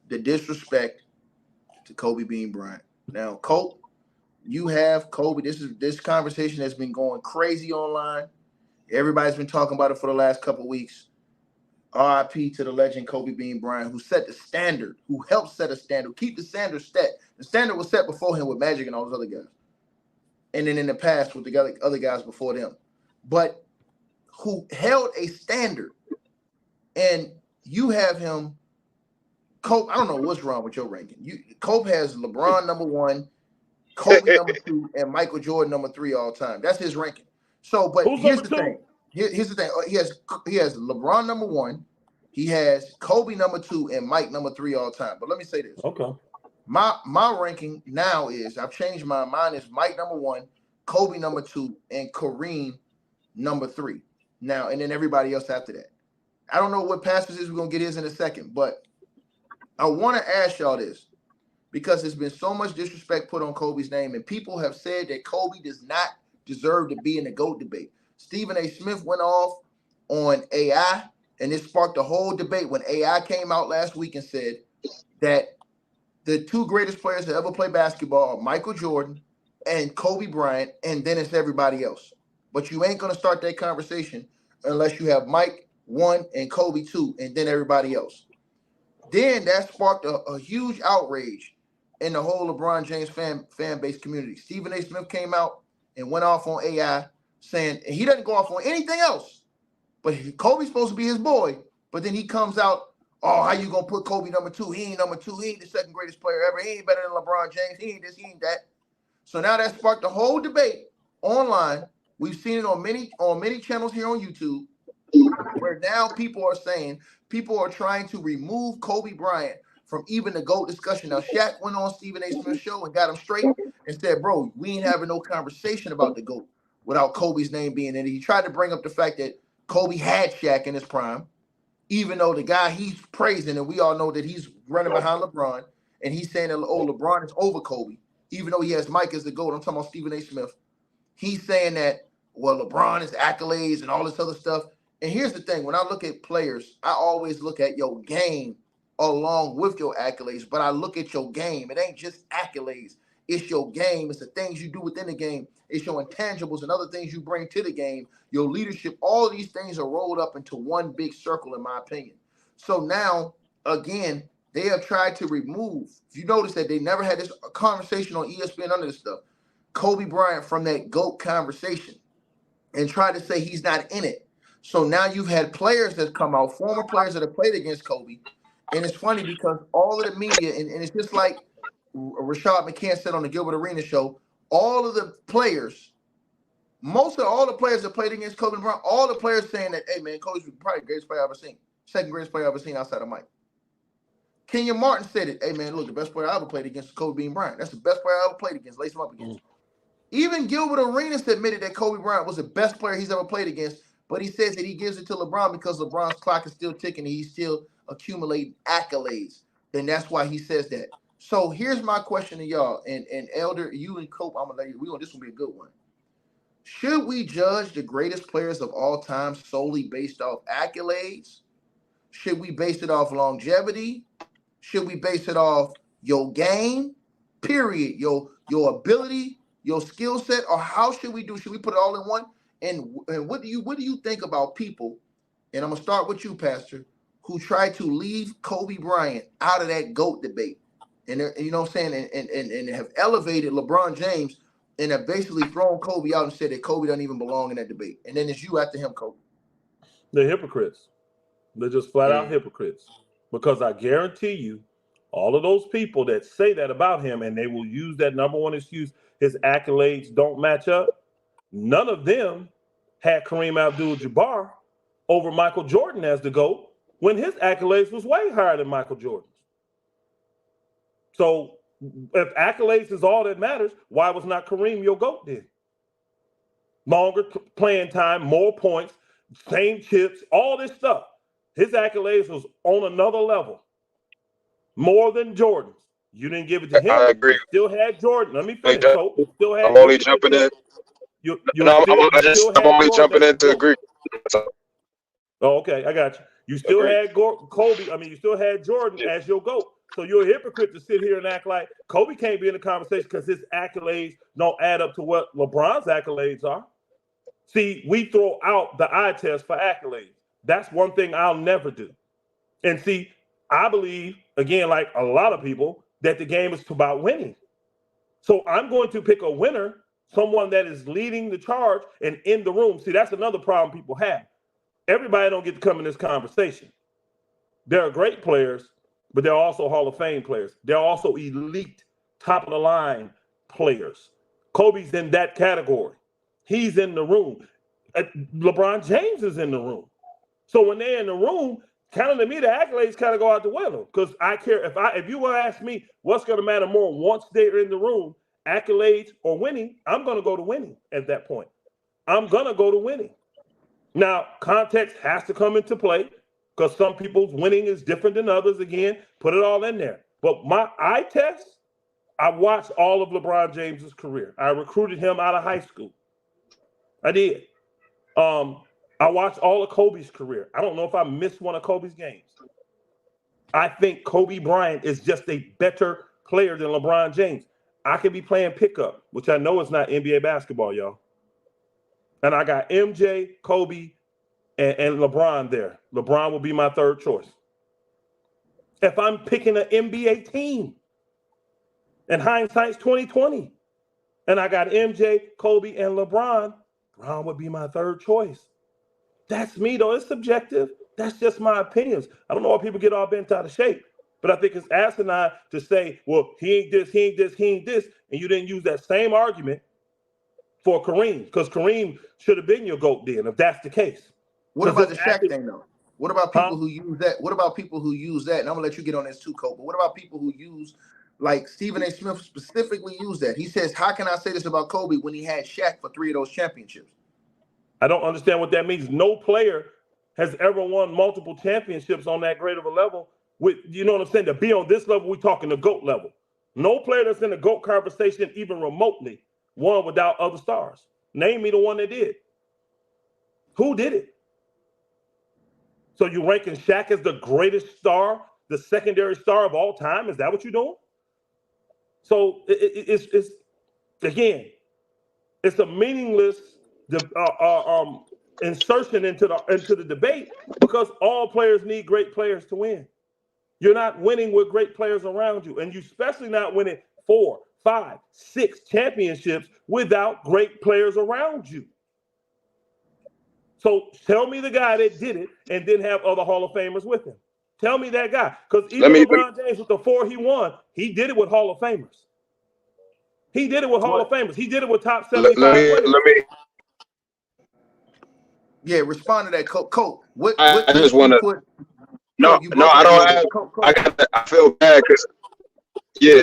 the disrespect to Kobe Bean Bryant. Now, Colt, you have Kobe. This conversation has been going crazy online. Everybody's been talking about it for the last couple of weeks. RIP to the legend Kobe Bean Bryant, who set the standard, who helped set a standard, keep the standard set. The standard was set before him with Magic and all those other guys. And then in the past with the other guys before them. But who held a standard. And you have him, Kobe, I don't know what's wrong with your ranking. Kobe has LeBron number 1, Kobe number 2, and Michael Jordan number 3 all time. That's his ranking. So, but here's the thing. Here's the thing. He has LeBron number 1, he has Kobe number 2, and Mike number 3 all time. But let me say this. Okay. My ranking now is I've changed mine. Mine is Mike number 1, Kobe number 2, and Kareem number 3. Now, and then everybody else after that. I don't know what passes is. We're gonna get his in a second, but I want to ask y'all this because there's been so much disrespect put on Kobe's name, and people have said that Kobe does not deserve to be in the GOAT debate. Stephen A. Smith went off on AI, and it sparked a whole debate when AI came out last week and said that the 2 greatest players to ever play basketball are Michael Jordan and Kobe Bryant, and then it's everybody else. But you ain't going to start that conversation unless you have Mike 1 and Kobe 2, and then everybody else. Then that sparked a huge outrage in the whole LeBron James fan base community. Stephen A. Smith came out and went off on AI, saying he doesn't go off on anything else, but Kobe's supposed to be his boy. But then he comes out, oh, how you gonna put Kobe number 2? He ain't number 2. He ain't the 2nd greatest player ever. He ain't better than LeBron James. He ain't this. He ain't that. So now that sparked a whole debate online. We've seen it on many channels here on YouTube, where now people are trying to remove Kobe Bryant from even the GOAT discussion. Now, Shaq went on Stephen A. Smith's show and got him straight and said, bro, we ain't having no conversation about the GOAT without Kobe's name being in it. He tried to bring up the fact that Kobe had Shaq in his prime, even though the guy he's praising, and we all know that he's running behind LeBron, and he's saying that, oh, LeBron is over Kobe, even though he has Mike as the GOAT. I'm talking about Stephen A. Smith. He's saying that, well, LeBron is accolades and all this other stuff. And here's the thing. When I look at players, I always look at your game along with your accolades, but I look at your game. It ain't just accolades. It's your game. It's the things you do within the game. It's your intangibles and other things you bring to the game, your leadership. All of these things are rolled up into one big circle, in my opinion. So now, again, they have tried to remove, if you notice that they never had this conversation on ESPN under this stuff, Kobe Bryant from that GOAT conversation and try to say he's not in it. So now you've had players that come out, former players that have played against Kobe, And it's funny because all of the media, and it's just like Rashad McCann said on the Gilbert Arenas show, all of the players, most of all the players that played against Kobe Bryant, all the players saying that, hey, man, Kobe's probably the greatest player I've ever seen. Second greatest player I've ever seen outside of Mike. Kenyon Martin said it. Hey, man, look, the best player I ever played against is Kobe Bean Bryant. That's the best player I ever played against. Lace him up against. Even Gilbert Arenas admitted that Kobe Bryant was the best player he's ever played against, but he says that he gives it to LeBron because LeBron's clock is still ticking and he's still accumulating accolades. And that's why he says that. So here's my question to y'all, and Elder, you and Cope, I'm gonna let you. This will be a good one. Should we judge the greatest players of all time solely based off accolades? Should we base it off longevity? Should we base it off your game? Period. Your ability, your skill set, or how should we do? Should we put it all in one? And what do you think about people? And I'm gonna start with you, Pastor, who tried to leave Kobe Bryant out of that GOAT debate, and you know what I'm saying, and have elevated LeBron James and have basically thrown Kobe out and said that Kobe doesn't even belong in that debate. And then it's you after him, Kobe. They're hypocrites. They're just flat out hypocrites. Because I guarantee you, all of those people that say that about him, and they will use that number one excuse, his accolades don't match up, none of them had Kareem Abdul-Jabbar over Michael Jordan as the GOAT when his accolades was way higher than Michael Jordan's. So if accolades is all that matters, why was not Kareem your GOAT then? Longer playing time, more points, same chips, all this stuff. His accolades was on another level, more than Jordan's. You didn't give it to him. I agree. You still had Jordan. Let me finish. So you still had. I'm only jumping in. I'm only jumping in to agree. Oh, okay, I got you. You still had Kobe. I mean, you still had Jordan as your GOAT. So you're a hypocrite to sit here and act like Kobe can't be in the conversation because his accolades don't add up to what LeBron's accolades are. See, we throw out the eye test for accolades. That's one thing I'll never do. And see, I believe, again, like a lot of people, that the game is about winning. So I'm going to pick a winner, someone that is leading the charge and in the room. See, that's another problem people have. Everybody don't get to come in this conversation. There are great players, but they're also Hall of Fame players. They're also elite, top of the line players. Kobe's in that category. He's in the room. LeBron James is in the room. So when they're in the room, kind of to me, the accolades kind of go out the window. Because I care if you want to ask me what's going to matter more once they're in the room, accolades or winning, I'm going to go to winning at that point. I'm going to go to winning. Now, context has to come into play because some people's winning is different than others. Again, put it all in there. But my eye test, I watched all of LeBron James's career. I recruited him out of high school. I did. I watched all of Kobe's career. I don't know if I missed one of Kobe's games. I think Kobe Bryant is just a better player than LeBron James. I could be playing pickup, which I know is not NBA basketball, y'all. And I got MJ, Kobe, and LeBron there. LeBron will be my third choice. If I'm picking an NBA team, and hindsight's 2020, and I got MJ, Kobe, and LeBron, Brown would be my third choice. That's me, though. It's subjective. That's just my opinions. I don't know why people get all bent out of shape, but I think it's asinine to say, well, he ain't this, he ain't this, he ain't this, and you didn't use that same argument for Kareem, because Kareem should have been your GOAT then, if that's the case. What about the Shaq thing, though? What about people who use that? What about people who use that? And I'm going to let you get on this too, Cole, but what about people who use, like Stephen A. Smith specifically used that? He says, how can I say this about Kobe when he had Shaq for 3 of those championships? I don't understand what that means. No player has ever won multiple championships on that great of a level. With, you know what I'm saying? To be on this level, we're talking the GOAT level. No player that's in the GOAT conversation, even remotely, won without other stars. Name me the one that did. Who did it? So you ranking Shaq as the greatest star, the secondary star of all time? Is that what you're doing? So it's again, it's a meaningless insertion into the debate because all players need great players to win. You're not winning with great players around you, and you especially not winning 4, 5, 6 championships without great players around you. So tell me the guy that did it and didn't have other Hall of Famers with him. Tell me that guy. Because even LeBron James with the 4 he won, he did it with Hall of Famers. He did it with Hall of Famers. He did it with top 75 players. Yeah, respond to that, Colt. I just want to. No, I don't have. I feel bad because. Yeah.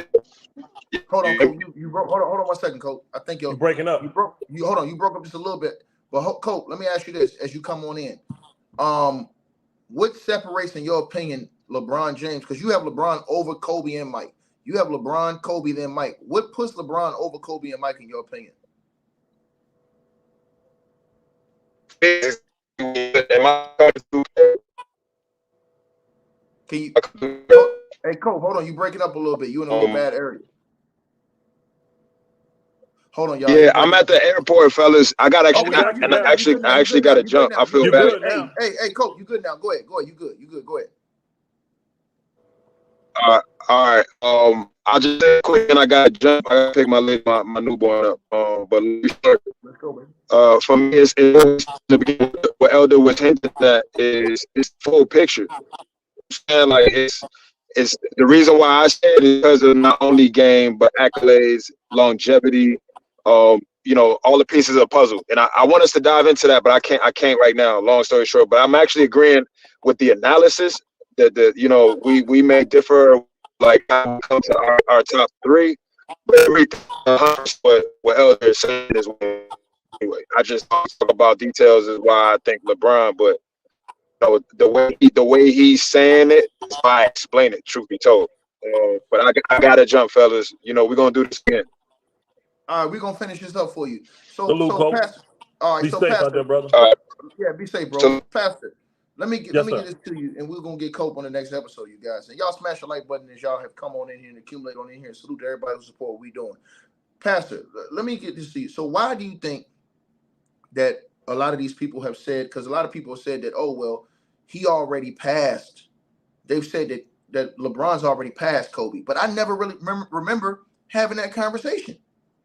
Hold on, Colt. You broke. Hold on 1 second, Colt. I think you're breaking up. Hold on. You broke up just a little bit. But Colt, let me ask you this: as you come on in, what separates, in your opinion, LeBron James? Because you have LeBron over Kobe and Mike. You have LeBron, Kobe, then Mike. What puts LeBron over Kobe and Mike in your opinion? Can you? Hey, Cole, hold on. You breaking up a little bit. You in a little bad area. Hold on, y'all. Yeah, I'm at the airport, fellas. I actually got to jump. I feel bad. Hey, Cole, you good now? Go ahead. You good. Go ahead. All right. I'll just say quick, and I got to jump. I got to pick my newborn up. But let's go, man. For me, it's the beginning. What Elder was hinting at is full picture. And like it's the reason why I said it is because of not only game but accolades, longevity, all the pieces of the puzzle. And I want us to dive into that, but I can't right now. Long story short, but I'm actually agreeing with the analysis that we may differ, like how we come to our top 3, but everything what Elder is saying is anyway. I just talk about details is why I think LeBron, but. The way he's saying it is why I explain it, truth be told. But I gotta jump, fellas. We're gonna do this again. All right, we're gonna finish this up for you. Pastor, all right, be safe out there, brother. Yeah, be safe, bro. Pastor, let me get this to you, and we're gonna get Cope on the next episode, you guys. And y'all smash the like button as y'all have come on in here and accumulate on in here. And salute to everybody who support what we doing. Pastor, let me get this to you. So why do you think that a lot of these people have said? Because a lot of people have said that, oh well, he already passed. They've said that LeBron's already passed Kobe, but I never really remember having that conversation.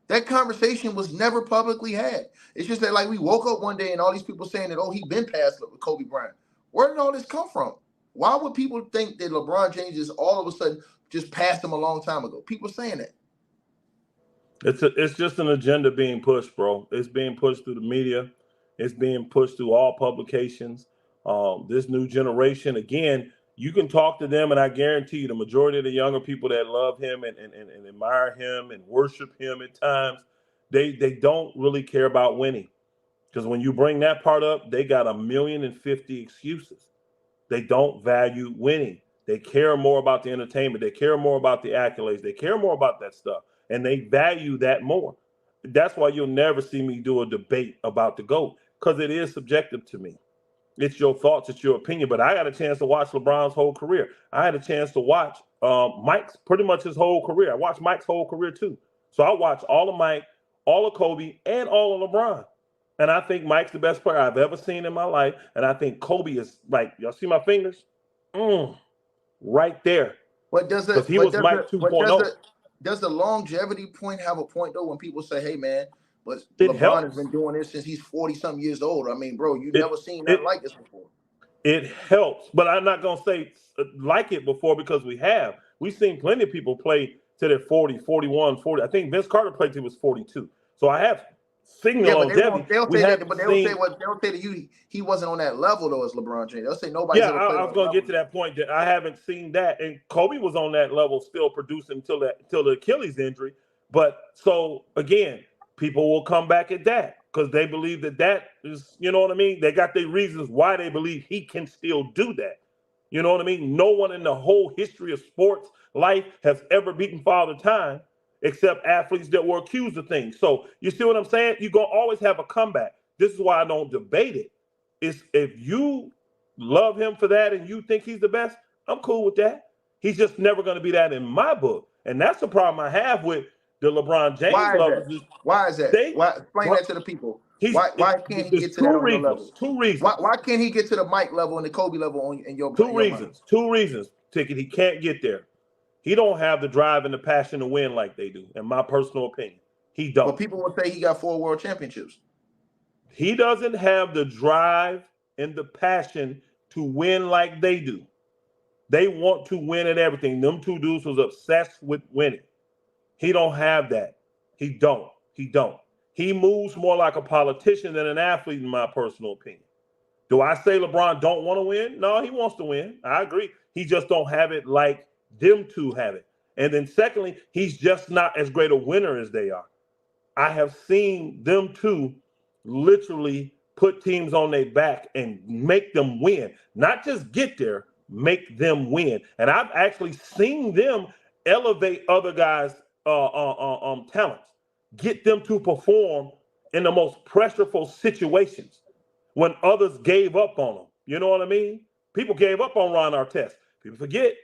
That conversation was never publicly had. It's just that like we woke up one day and all these people saying that, oh, he been past Kobe Bryant. Where did all this come from? Why would people think that LeBron James is all of a sudden just passed him a long time ago? People saying that. It's just an agenda being pushed, bro. It's being pushed through the media. It's being pushed through all publications. This new generation, again, you can talk to them, and I guarantee you the majority of the younger people that love him and admire him and worship him at times, they don't really care about winning. Because when you bring that part up, they got 1,050,000 excuses. They don't value winning. They care more about the entertainment. They care more about the accolades. They care more about that stuff, and they value that more. That's why you'll never see me do a debate about the GOAT, because it is subjective to me. It's your thoughts, it's your opinion. But I got a chance to watch LeBron's whole career. I had a chance to watch Mike's pretty much his whole career. I watched Mike's whole career too. So I watched all of Mike, all of Kobe, and all of LeBron. And I think Mike's the best player I've ever seen in my life. And I think Kobe is like, y'all see my fingers? Right there. But does Mike 2.0. Does the longevity point have a point though when people say, hey man, but it LeBron helps. has been doing this since he's 40-something years old. I mean, bro, you've never seen that like this before. It helps, but I'm not going to say like it before because we have. We've seen plenty of people play to their 40, 41, 40. I think Vince Carter played till he was 42. So I have seen longevity. They'll say that he wasn't on that level though as LeBron James. They'll say nobody. Yeah, I was going to get to that point that I haven't seen that, and Kobe was on that level still producing until the Achilles injury. But so again, people will come back at that because they believe that is, you know what I mean? They got their reasons why they believe he can still do that. You know what I mean? No one in the whole history of sports life has ever beaten Father Time except athletes that were accused of things. So you see what I'm saying? You're going to always have a comeback. This is why I don't debate it. It's if you love him for that and you think he's the best, I'm cool with that. He's just never going to be that in my book. And that's the problem I have with the LeBron James lovers. Why is that? Explain that to the people. Why can't he get to that on the level? Two reasons. Why can't he get to the Mike level and the Kobe level in your Two reasons, Ticket. He can't get there. He don't have the drive and the passion to win like they do, in my personal opinion. He don't. But people will say he got 4 world championships. He doesn't have the drive and the passion to win like they do. They want to win at everything. Them two dudes was obsessed with winning. He don't have that. He don't. He moves more like a politician than an athlete, in my personal opinion. Do I say LeBron don't want to win? No, he wants to win. I agree. He just don't have it like them two have it. And then secondly, he's just not as great a winner as they are. I have seen them two literally put teams on their back and make them win. Not just get there, make them win. And I've actually seen them elevate other guys' talents, get them to perform in the most pressureful situations when others gave up on them. You know what I mean? People gave up on Ron Artest. People forget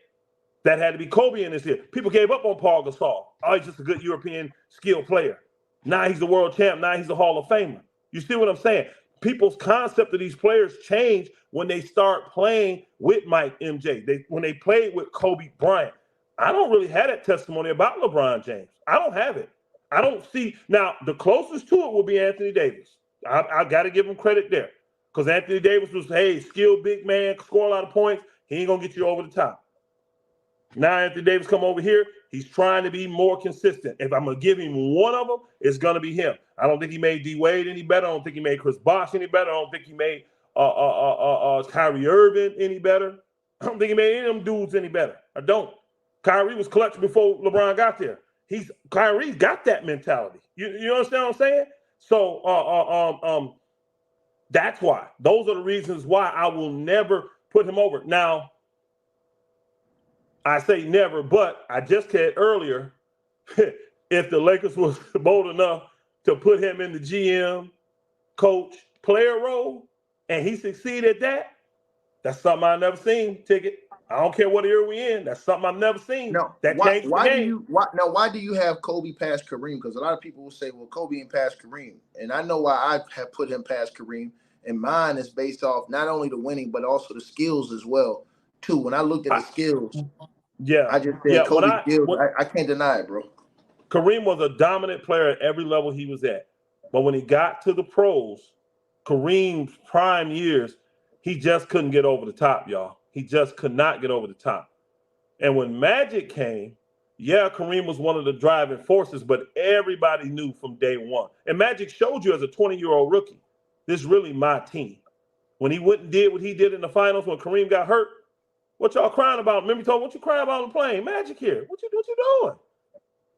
that had to be Kobe in this year. People gave up on Paul Gasol. Oh, he's just a good European skilled player. Now he's the world champ. Now he's a Hall of Famer. You see what I'm saying? People's concept of these players change when they start playing with Mike MJ. When they played with Kobe Bryant. I don't really have that testimony about LeBron James. I don't have it. I don't see. Now, the closest to it will be Anthony Davis. I got to give him credit there. Because Anthony Davis was, hey, skilled big man, score a lot of points. He ain't going to get you over the top. Now Anthony Davis come over here. He's trying to be more consistent. If I'm going to give him one of them, it's going to be him. I don't think he made D. Wade any better. I don't think he made Chris Bosh any better. I don't think he made Kyrie Irving any better. I don't think he made any of them dudes any better. I don't. Kyrie was clutch before LeBron got there. Kyrie's got that mentality. You understand what I'm saying? So that's why. Those are the reasons why I will never put him over. Now, I say never, but I just said earlier, if the Lakers was bold enough to put him in the GM, coach, player role, and he succeeded at that, that's something I've never seen, Ticket. I don't care what era we in. That's something I've never seen. No, that changed the game. Why do you have Kobe past Kareem? Because a lot of people will say, well, Kobe ain't past Kareem. And I know why I have put him past Kareem. And mine is based off not only the winning, but also the skills as well, too. When I looked at the skills, I just said Kobe's skills. I can't deny it, bro. Kareem was a dominant player at every level he was at. But when he got to the pros, Kareem's prime years, he just couldn't get over the top, y'all. He just could not get over the top. And when Magic came, Kareem was one of the driving forces, but everybody knew from day one. And Magic showed you as a 20-year-old rookie, this is really my team. When he went and did what he did in the finals when Kareem got hurt, what y'all crying about? Remember he told what you crying about on the plane? Magic here. What you doing?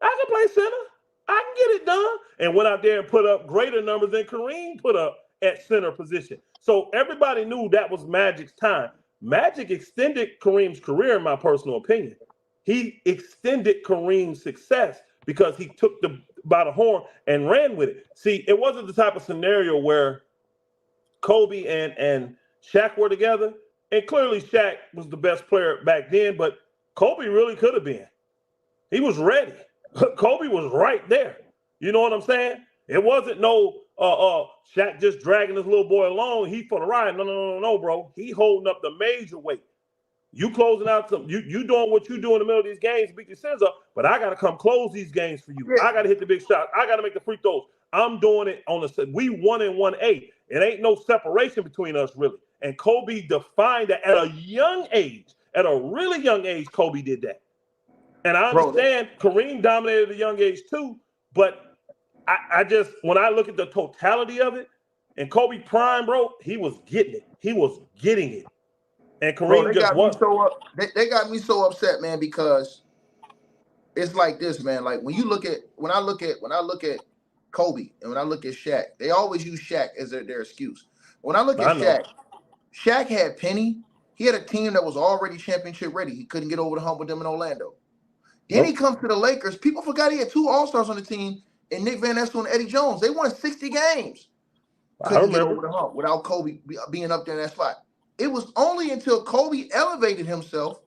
I can play center. I can get it done. And went out there and put up greater numbers than Kareem put up at center position. So everybody knew that was Magic's time. Magic extended Kareem's career, in my personal opinion. He extended Kareem's success because he took by the horn and ran with it. See, it wasn't the type of scenario where Kobe and Shaq were together. And clearly Shaq was the best player back then, but Kobe really could have been. He was ready. Kobe was right there. You know what I'm saying? It wasn't no Shaq just dragging this little boy along. He for the ride. No, bro. He holding up the major weight. You closing out some. You doing what you do in the middle of these games, beat your sins up. But I got to come close these games for you. I got to hit the big shot. I got to make the free throws. I'm doing it on the. We 1-1-8. It ain't no separation between us really. And Kobe defined that at a young age. At a really young age, Kobe did that. And I understand Kareem dominated at a young age too, but I just, when I look at the totality of it, and Kobe prime, bro, he was getting it. He was getting it. And Kareem they got me so upset, man, because it's like this, man. Like when I look at Kobe and when I look at Shaq, they always use Shaq as their excuse. When I look at Shaq had Penny. He had a team that was already championship ready. He couldn't get over the hump with them in Orlando. Then he comes to the Lakers. People forgot he had 2 All-Stars on the team, and Nick Van Exel and Eddie Jones. They won 60 games. Couldn't get over the hump without Kobe being up there in that spot. It was only until Kobe elevated himself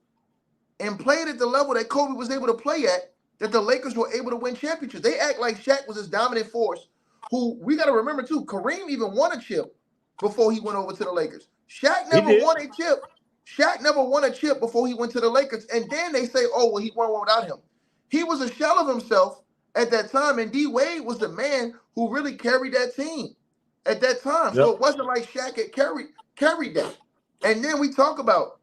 and played at the level that Kobe was able to play at that the Lakers were able to win championships. They act like Shaq was this dominant force who, we got to remember too, Kareem even won a chip before he went over to the Lakers. Shaq never won a chip. Shaq never won a chip before he went to the Lakers. And then they say, oh, well, he won one without him. He was a shell of himself at that time. And D. Wade was the man who really carried that team at that time. So it wasn't like Shaq had carried that. And then we talk about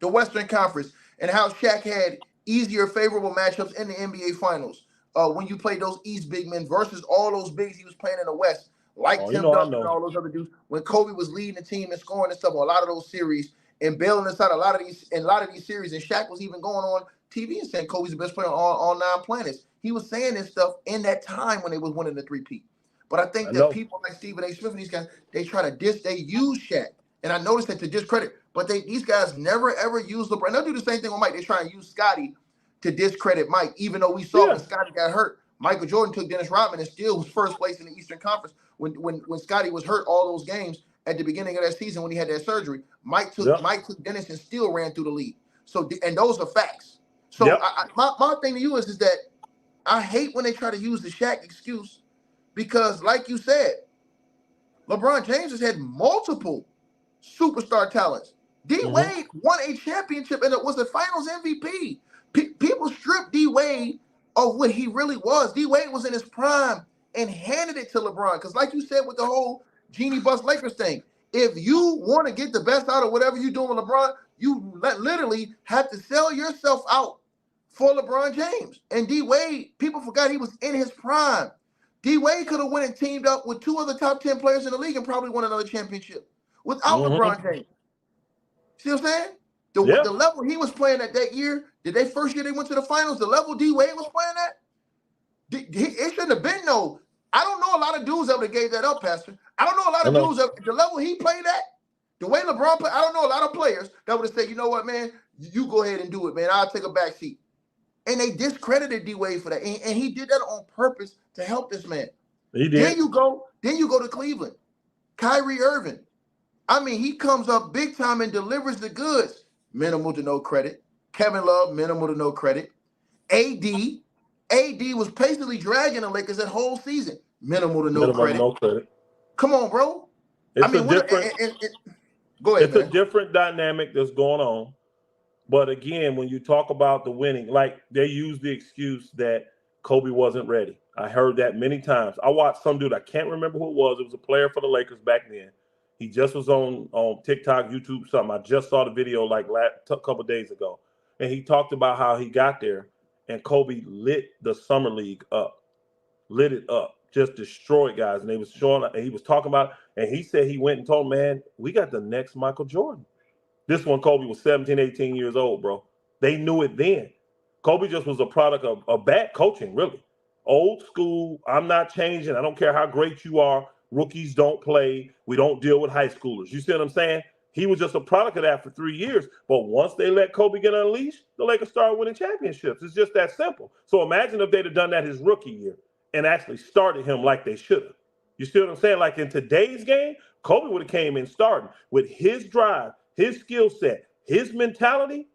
the Western Conference, and how Shaq had easier, favorable matchups in the NBA Finals when you played those East big men versus all those bigs he was playing in the West, like Tim Duncan and all those other dudes. When Kobe was leading the team and scoring and stuff on a lot of those series and bailing us out a lot of these series, and Shaq was even going on TV and saying Kobe's the best player on all 9 planets. He was saying this stuff in that time when they was winning the 3-peat. But I think that people like Stephen A. Smith and these guys, they try to they use Shaq. And I noticed that to discredit, but these guys never ever use LeBron. They'll do the same thing with Mike. They try and use Scottie to discredit Mike, even though we saw when Scottie got hurt. Michael Jordan took Dennis Rodman and still was first place in the Eastern Conference when Scottie was hurt all those games at the beginning of that season when he had that surgery. Mike took Dennis and still ran through the league. So and those are facts. So my thing to you is that I hate when they try to use the Shaq excuse because, like you said, LeBron James has had multiple superstar talents. D-Wade won a championship and it was the finals MVP. People stripped D-Wade of what he really was. D-Wade was in his prime and handed it to LeBron. Because like you said with the whole Genie Bus Lakers thing, if you want to get the best out of whatever you're doing with LeBron, you literally have to sell yourself out for LeBron James. And D-Wade, people forgot he was in his prime. D-Wade could have went and teamed up with 2 other top 10 players in the league and probably won another championship without LeBron James. See what I'm saying? The level he was playing at that year, the first year they went to the finals, the level D-Wade was playing at, it shouldn't have been no. I don't know a lot of dudes ever gave that up, Pastor. I don't know a lot of dudes at the level he played at, the way LeBron played. I don't know a lot of players that would have said, you know what, man, you go ahead and do it, man. I'll take a back seat. And they discredited D-Wade for that. And he did that on purpose to help this man. He did. Then you go to Cleveland. Kyrie Irving. I mean, he comes up big time and delivers the goods. Minimal to no credit. Kevin Love, minimal to no credit. AD was basically dragging the Lakers that whole season. Minimal to no credit. Come on, bro. It's go ahead, It's a different dynamic that's going on. But again, when you talk about the winning, like they use the excuse that Kobe wasn't ready. I heard that many times. I watched some dude, I can't remember who it was. It was a player for the Lakers back then. He just was on TikTok, YouTube, something. I just saw the video like a couple of days ago. And he talked about how he got there and Kobe lit the summer league up. Lit it up. Just destroyed guys. And they was showing, and he was talking about, and he said he went and told, man, we got the next Michael Jordan. This one, Kobe was 17, 18 years old, bro. They knew it then. Kobe just was a product of bad coaching, really. Old school, I'm not changing. I don't care how great you are. Rookies don't play. We don't deal with high schoolers. You see what I'm saying? He was just a product of that for 3 years. But once they let Kobe get unleashed, the Lakers started winning championships. It's just that simple. So imagine if they'd have done that his rookie year and actually started him like they should have. You see what I'm saying? Like in today's game, Kobe would have came in starting with his drive, his skill set, his mentality.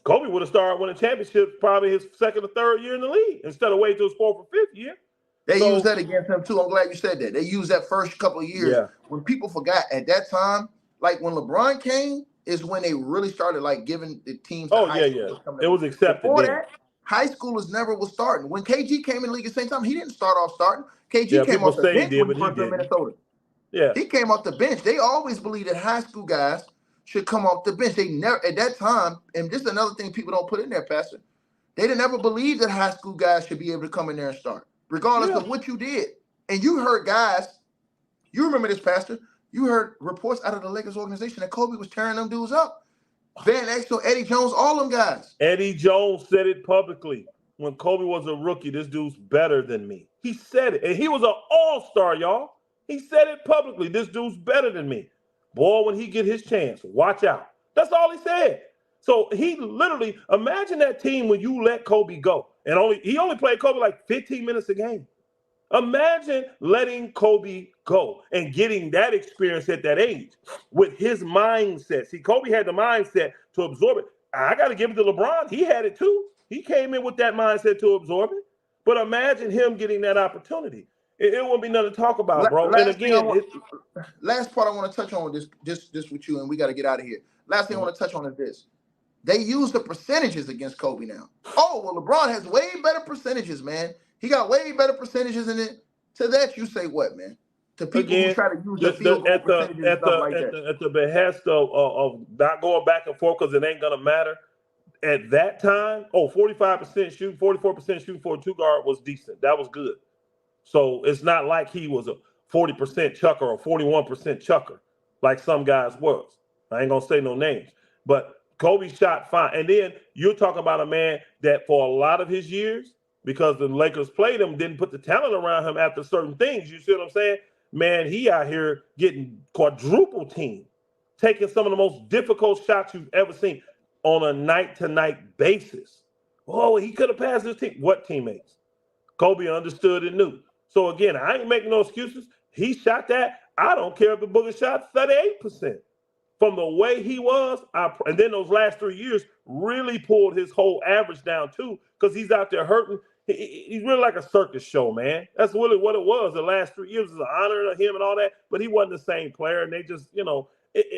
Kobe would have started winning championships probably his second or third year in the league instead of waiting till his 4th or 5th year. They use that against him too. I'm glad you said that. They used that first couple of years when people forgot at that time. Like when LeBron came, is when they really started like giving the teams. It was accepted. Before that, high schoolers never was starting. When KG came in the league at the same time, he didn't start off starting. KG came off the bench when he first in Minnesota. Yeah, he came off the bench. They always believed that high school guys should come off the bench. They never at that time, and this is another thing people don't put in there, Pastor. They didn't ever believe that high school guys should be able to come in there and start, regardless of what you did. And you heard guys, you remember this, Pastor. You heard reports out of the Lakers organization that Kobe was tearing them dudes up. Van Exel, Eddie Jones, all them guys. Eddie Jones said it publicly. When Kobe was a rookie, this dude's better than me. He said it. And he was an all-star, y'all. He said it publicly. This dude's better than me. Boy, when he get his chance, watch out. That's all he said. So he literally, imagine that team when you let Kobe go. And he only played Kobe like 15 minutes a game. Imagine letting Kobe go and getting that experience at that age with his mindset. See, Kobe had the mindset to absorb it. I got to give it to LeBron. He had it too. He came in with that mindset to absorb it. But imagine him getting that opportunity. It won't be nothing to talk about, bro. And again, last part I want to touch on this with you, and we got to get out of here. Last thing I want to touch on is this. They use the percentages against Kobe now. Oh, well, LeBron has way better percentages, man. He got way better percentages in it. To that, you say what, man? to people who again, try to use the field goal percentages and stuff like that. at the behest of not going back and forth because it ain't gonna matter. At that time, 45% shoot, 44% shoot for a two guard was decent. That was good. So it's not like he was a 40% chucker or 41% chucker like some guys was. I ain't gonna say no names, but Kobe shot fine. And then you're talking about a man that for a lot of his years, because the Lakers played him, didn't put the talent around him after certain things. You see what I'm saying? Man, he out here getting quadruple teamed, taking some of the most difficult shots you've ever seen on a night-to-night basis. Oh, he could have passed his team. What teammates? Kobe understood and knew. So again, I ain't making no excuses. He shot that. I don't care if the Booger shot 38%. From the way he was, and then those last 3 years really pulled his whole average down too, because he's out there hurting. He's really like a circus show, man. That's really what it was. The last 3 years was an honor to him and all that, but he wasn't the same player. And they just,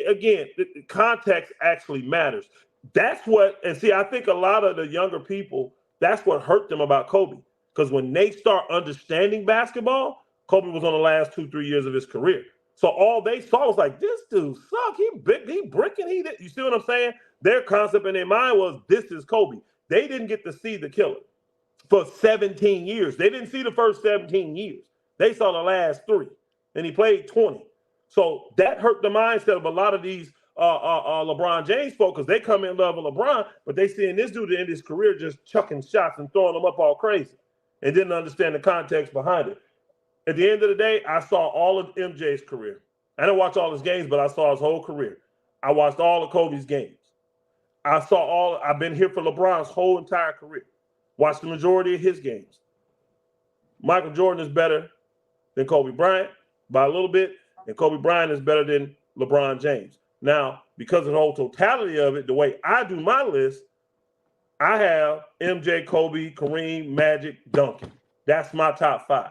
again, context actually matters. That's what, and see, I think a lot of the younger people, that's what hurt them about Kobe. Because when they start understanding basketball, Kobe was on the last 2-3 years of his career. So all they saw was like, this dude suck. He bricking. You see what I'm saying? Their concept in their mind was, this is Kobe. They didn't get to see the killer for 17 years. They didn't see the first 17 years. They saw the last 3, and he played 20. So that hurt the mindset of a lot of these LeBron James folks, because they come in love with LeBron, but they seeing this dude end his career just chucking shots and throwing them up all crazy and didn't understand the context behind it. At the end of the day, I saw all of MJ's career. I didn't watch all his games, but I saw his whole career. I watched all of Kobe's games. I've been here for LeBron's whole entire career. Watched the majority of his games. Michael Jordan is better than Kobe Bryant by a little bit, and Kobe Bryant is better than LeBron James. Now, because of the whole totality of it, the way I do my list, I have MJ, Kobe, Kareem, Magic, Duncan. That's my top 5.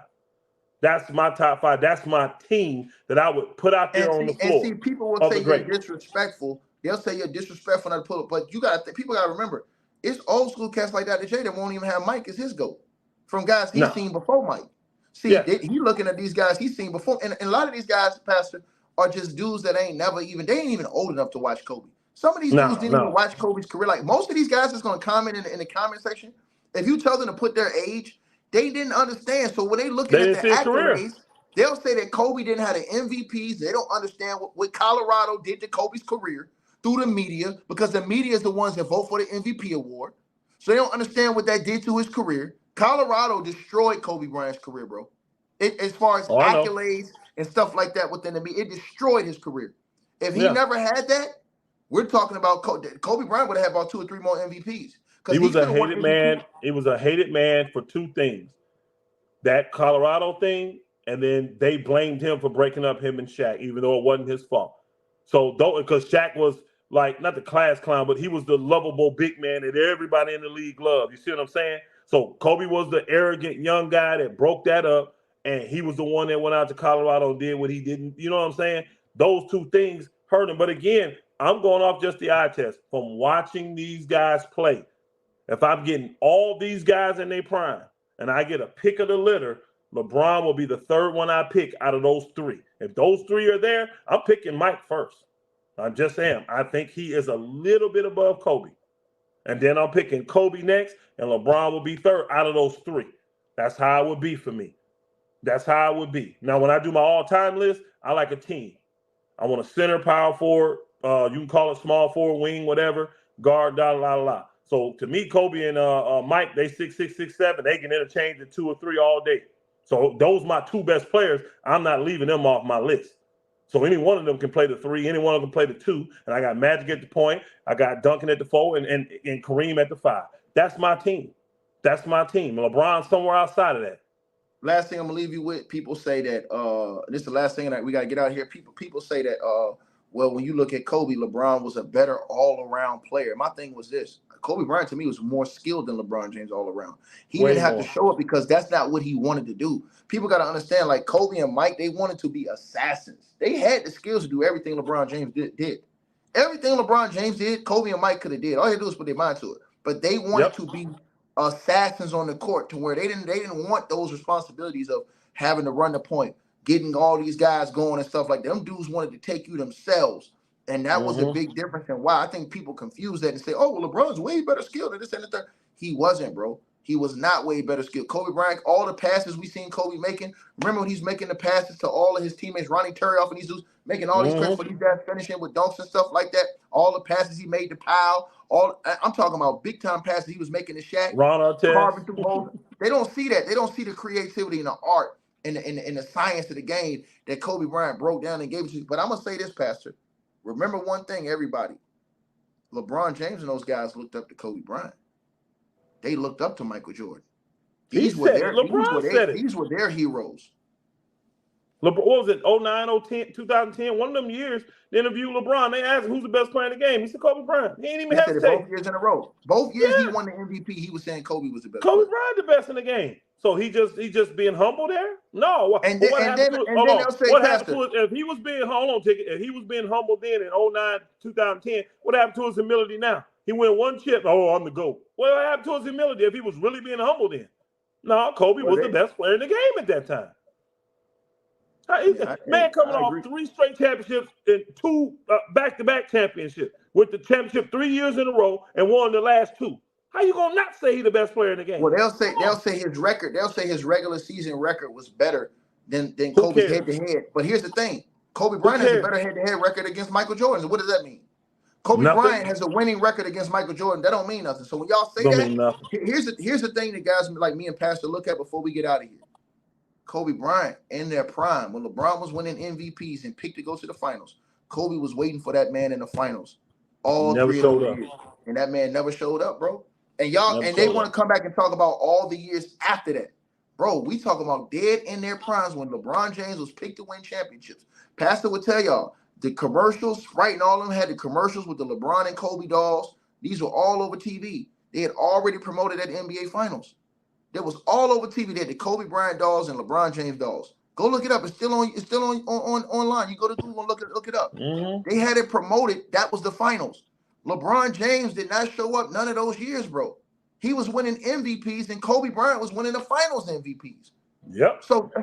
That's my top 5. That's my team that I would put out there on the floor. And see, people will say you're disrespectful. They'll say you're disrespectful not to pull up, but people got to remember, it's old school cats like Dr. J that won't even have Mike as his GOAT from guys he's seen before Mike. See, he looking at these guys he's seen before, and a lot of these guys, Pastor, are just dudes that ain't even old enough to watch Kobe. Some of these dudes didn't even watch Kobe's career. Like most of these guys that's going to comment in the comment section, if you tell them to put their age, they didn't understand. So when they looking at the accolades, they'll say that Kobe didn't have the MVPs. They don't understand what Colorado did to Kobe's career through the media, because the media is the ones that vote for the MVP award. So they don't understand what that did to his career. Colorado destroyed Kobe Bryant's career, bro. As far as accolades and stuff like that within the media, it destroyed his career. If he never had that, we're talking about Kobe Bryant would have had about 2 or 3 more MVPs. He was a hated man. He was a hated man for 2 things. That Colorado thing, and then they blamed him for breaking up him and Shaq, even though it wasn't his fault. So, because Shaq was like, not the class clown, but he was the lovable big man that everybody in the league loved. You see what I'm saying? So Kobe was the arrogant young guy that broke that up, and he was the one that went out to Colorado and did what he didn't. You know what I'm saying? Those 2 things hurt him. But again, I'm going off just the eye test from watching these guys play. If I'm getting all these guys in their prime and I get a pick of the litter, LeBron will be the 3rd one I pick out of those 3. If those 3 are there, I'm picking Mike first. I just am. I think he is a little bit above Kobe. And then I'm picking Kobe next, and LeBron will be 3rd out of those 3. That's how it would be for me. That's how it would be. Now, when I do my all-time list, I like a team. I want a center, power forward, you can call it small forward, wing, whatever, guard, la. So to me, Kobe and Mike, they 6'6", 6'7". They can interchange at 2 or 3 all day. So those are my 2 best players. I'm not leaving them off my list. So any one of them can play the 3, any one of them can play the 2, and I got Magic at the point, I got Duncan at the 4, and Kareem at the 5. That's my team. That's my team. LeBron's somewhere outside of that. Last thing I'm gonna leave you with, people say that this is the last thing that we gotta get out here. People say that well, when you look at Kobe, LeBron was a better all-around player. My thing was this: Kobe Bryant to me was more skilled than LeBron James all around. He didn't have to show it because that's not what he wanted to do. People got to understand, like Kobe and Mike, they wanted to be assassins. They had the skills to do everything LeBron James did. Everything LeBron James did, Kobe and Mike could have did. All they had to do was put their mind to it. But they wanted to be assassins on the court to where they didn't want those responsibilities of having to run the point, getting all these guys going and stuff like that. Them dudes wanted to take you themselves. And that was a Mm-hmm. big difference. And why I think people confuse that and say, oh, well, LeBron's way better skilled than this and the third. He wasn't, bro. He was not way better skilled. Kobe Bryant, all the passes we seen Kobe making, remember when he's making the passes to all of his teammates, Ronnie Turioff and these dudes, making all these plays for these guys, finishing with dunks and stuff like that. All the passes he made to Powell, I'm talking about big time passes he was making to Shaq, Ron Artest, carving through holes. They don't see that. They don't see the creativity and the art and the science of the game that Kobe Bryant broke down and gave it to you. But I'm gonna say this, Pastor. Remember one thing, everybody. LeBron James and those guys looked up to Kobe Bryant. They looked up to Michael Jordan. These were their heroes. LeBron, what was it, 09, 010, 2010? One of them years, they interviewed LeBron. They asked him who's the best player in the game. He said Kobe Bryant. He ain't even hesitate. Both years in a row. Both years he won the MVP. He was saying Kobe was the best. Kobe Bryant the best in the game. So he just being humble there? No. What happened if he was being if he was being humble then in 09, 2010, what happened to his humility now? He win one chip. Oh, I'm the GOAT. What happened to his humility if he was really being humble then? No, Kobe was the best player in the game at that time. Coming off 3 straight championships and 2 back-to-back championships with the championship 3 years in a row and won the last 2. How you gonna not say he's the best player in the game? Well, they'll say his record. They'll say his regular season record was better than Kobe's head-to-head. But here's the thing: Kobe Bryant has a better head-to-head record against Michael Jordan. So what does that mean? Kobe Bryant has a winning record against Michael Jordan. That don't mean nothing. So when y'all say here's the thing that guys like me and Pastor look at before we get out of here. Kobe Bryant in their prime, when LeBron was winning MVPs and picked to go to the finals, Kobe was waiting for that man in the finals. All 3 of the years. And that man never showed up, bro. And they want to come back and talk about all the years after that. Bro, we talk about dead in their primes when LeBron James was picked to win championships. Pastor would tell y'all, the commercials, right, and all of them had the commercials with the LeBron and Kobe dolls. These were all over TV. They had already promoted at NBA Finals. That was all over TV. They had the Kobe Bryant dolls and LeBron James dolls. Go look it up. It's still on online. You go to Google and look it up. They had it promoted. That was the finals. LeBron James did not show up none of those years, bro. He was winning MVPs and Kobe Bryant was winning the finals MVPs. Yep. So I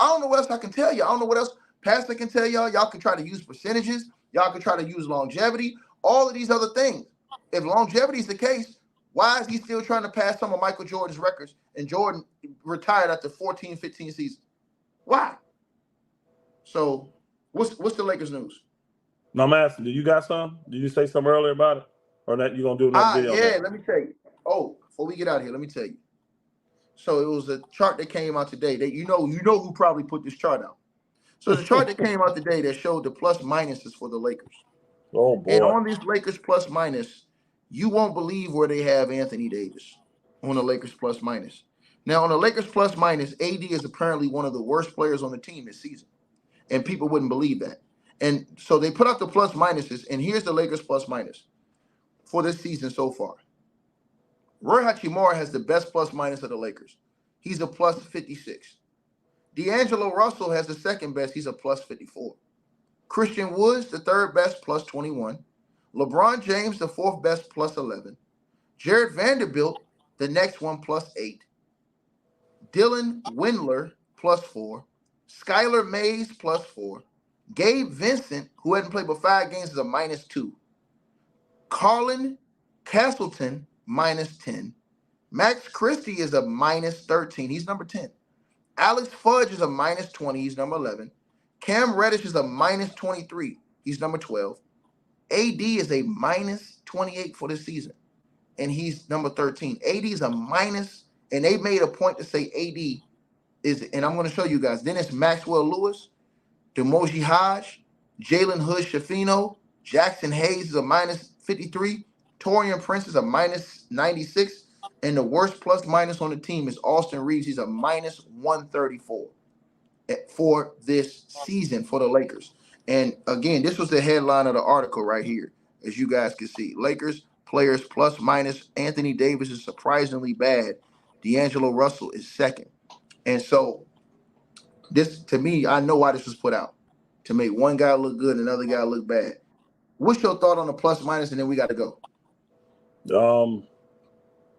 don't know what else I can tell you. I don't know what else Pastor can tell y'all. Y'all can try to use percentages. Y'all can try to use longevity. All of these other things. If longevity is the case, why is he still trying to pass some of Michael Jordan's records and Jordan retired after 14, 15 seasons? Why? So what's the Lakers news? No, I'm asking, do you got some? Did you say something earlier about it? Or that you're going to do another video? Yeah, let me tell you. Oh, before we get out of here, let me tell you. So it was a chart that came out today. That you know who probably put this chart out. So the chart that came out today that showed the plus minuses for the Lakers. Oh, boy. And on these Lakers plus minus, you won't believe where they have Anthony Davis on the Lakers plus minus. Now, on the Lakers plus minus, AD is apparently one of the worst players on the team this season. And people wouldn't believe that. And so they put out the plus minuses, and here's the Lakers plus minus for this season so far. Roy Hachimura has the best plus minus of the Lakers. He's a plus 56. D'Angelo Russell has the second best. He's a plus 54. Christian Woods, the third best, plus 21. LeBron James, the fourth best, plus 11. Jared Vanderbilt, the next one, plus 8. Dylan Windler, plus 4. Skylar Mays, plus 4. Gabe Vincent, who hasn't played but 5 games, is a minus 2. Colin Castleton, minus 10. Max Christie is a minus 13. He's number 10. Alex Fudge is a minus 20. He's number 11. Cam Reddish is a minus 23. He's number 12. AD is a minus 28 for this season, and he's number 13. AD is a minus, and they made a point to say AD is, and I'm going to show you guys. Then it's Maxwell Lewis, Demoji Hodge, Jalen Hood Shafino, Jackson Hayes is a minus 53. Torian Prince is a minus 96. And the worst plus minus on the team is Austin Reeves. He's a minus 134 for this season for the Lakers. And again, this was the headline of the article right here, as you guys can see. Lakers players plus minus. Anthony Davis is surprisingly bad. D'Angelo Russell is second. And so this, to me, I know why this was put out. To make one guy look good and another guy look bad. What's your thought on the plus minus, and then we got to go?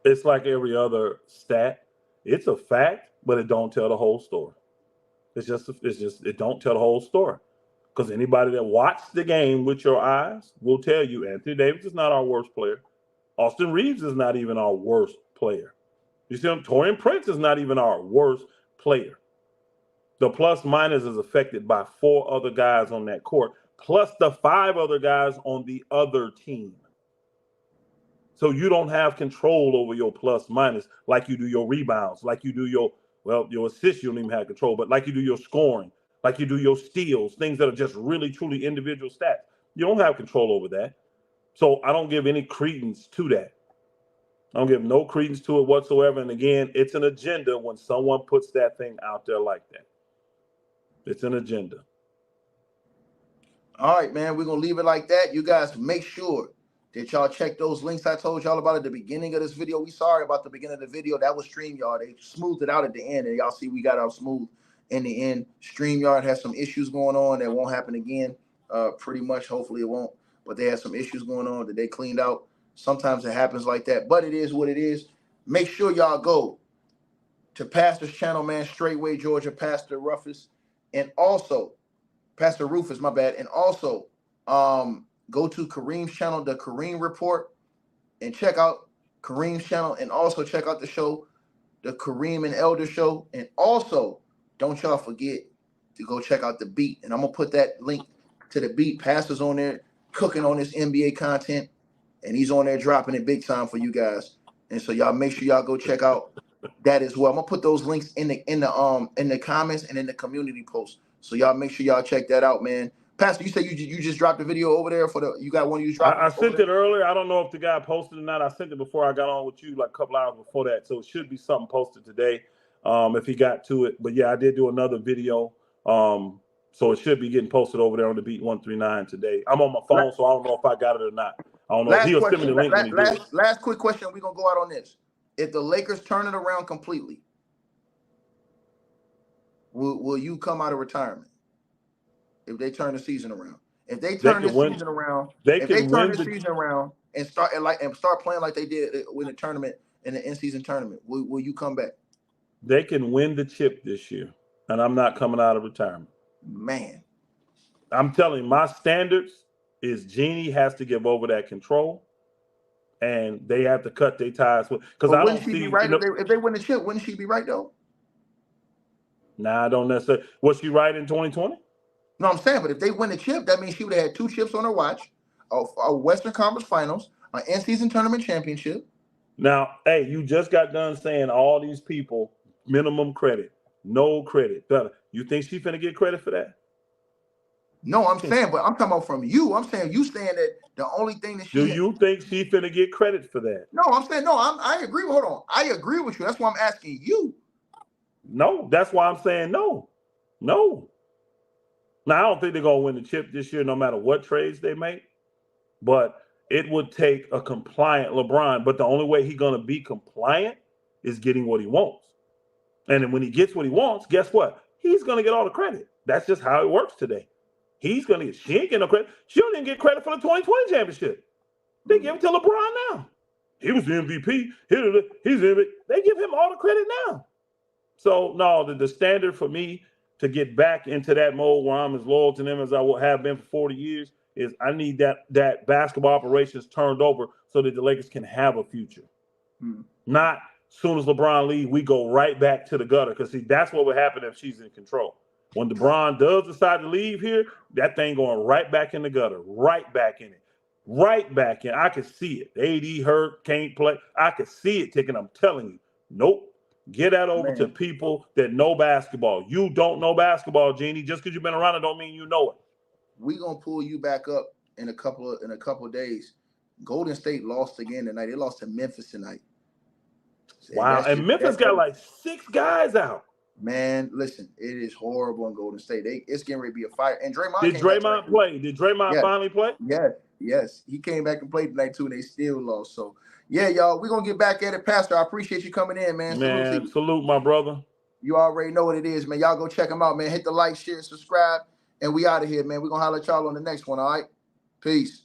It's like every other stat. It's a fact, but it don't tell the whole story. It don't tell the whole story. Because anybody that watched the game with your eyes will tell you Anthony Davis is not our worst player. Austin Reeves is not even our worst player. You see him? Taurean Prince is not even our worst player. The plus minus is affected by 4 other guys on that court, plus the 5 other guys on the other team. So you don't have control over your plus minus like you do your rebounds, like you do your assists, you don't even have control, but like you do your scoring, like you do your steals, things that are just really, truly individual stats. You don't have control over that. So I don't give any credence to that. I don't give no credence to it whatsoever. And again, it's an agenda when someone puts that thing out there like that. It's an agenda. All right, man. We're going to leave it like that. You guys make sure that y'all check those links I told y'all about at the beginning of this video. We sorry about the beginning of the video. That was StreamYard. They smoothed it out at the end. And y'all see we got out smooth in the end. StreamYard has some issues going on that won't happen again. Pretty much. Hopefully it won't. But they had some issues going on that they cleaned out. Sometimes it happens like that. But it is what it is. Make sure y'all go to Pastor's channel, man. Straightway Georgia, Pastor Rufus. And also, Pastor Rufus, my bad. And also, go to Kareem's channel, the Kareem Report, and check out Kareem's channel. And also check out the show, the Kareem and Elder Show. And also, don't y'all forget to go check out The Beat. And I'm going to put that link to The Beat. Pastor's on there cooking on this NBA content. And he's on there dropping it big time for you guys. And so y'all make sure y'all go check out that as well. I'm gonna put those links in the comments and in the community post. So y'all make sure y'all check that out, man. Pastor, you said you just dropped the video over there you got one of you dropped. I sent it earlier. I don't know if the guy posted or not. I sent it before I got on with you, like a couple hours before that. So it should be something posted today, if he got to it. But yeah, I did do another video. So it should be getting posted over there on the Beat.23 today. I'm on my phone, so I don't know if I got it or not. I don't know if he'll send me the link when he do it. Last quick question. We're going to go out on this. If the Lakers turn it around completely, will you come out of retirement? If they turn the season around. If they turn the season around, and start playing like they did with the tournament in the in-season tournament, will you come back? They can win the chip this year, and I'm not coming out of retirement. Man. I'm telling you, my standards is Jeannie has to give over that control, and they have to cut their ties with. Because I don't see. Be right if they win the chip, wouldn't she be right though? Nah, I don't necessarily. Was she right in 2020? No, I'm saying, but if they win the chip, that means she would have had 2 chips on her watch, a Western Conference Finals, an in-season tournament championship. Now, hey, you just got done saying all these people minimum credit, no credit. You think she finna get credit for that? No, I'm saying, but I'm talking about from you. I'm saying you saying that the only thing that she do you think she finna get credit for that? No, I'm saying no. I agree. Hold on, I agree with you. That's why I'm asking you. No, that's why I'm saying no. No. Now I don't think they're gonna win the chip this year, no matter what trades they make. But it would take a compliant LeBron. But the only way he's gonna be compliant is getting what he wants. And then when he gets what he wants, guess what? He's gonna get all the credit. That's just how it works today. She ain't getting no credit. She don't even get credit for the 2020 championship. They give it to LeBron now. He was the MVP. He's MVP. They give him all the credit now. So no, the standard for me to get back into that mode where I'm as loyal to them as I have been for 40 years is I need that basketball operations turned over so that the Lakers can have a future. Not as soon as LeBron leaves, we go right back to the gutter. Because see, that's what would happen if she's in control. When LeBron does decide to leave here, that thing going right back in the gutter, right back in it, right back in. I can see it. AD hurt, can't play. I can see it ticking. I'm telling you, nope. Get that over to people that know basketball. You don't know basketball, Jeannie. Just because you've been around it don't mean you know it. We're gonna pull you back up in a couple of days. Golden State lost again tonight. They lost to Memphis tonight. Wow, and Memphis got like 6 guys out. Man, listen, it is horrible in Golden State. It's getting ready to be a fire. And Draymond Did Draymond play? Did Draymond finally play? Yes. He came back and played tonight too, and they still lost. So yeah, y'all, we're gonna get back at it. Pastor, I appreciate you coming in, man. Salute my brother. You already know what it is, man. Y'all go check him out, man. Hit the like, share, subscribe, and we out of here, man. We're gonna holler at y'all on the next one, all right? Peace.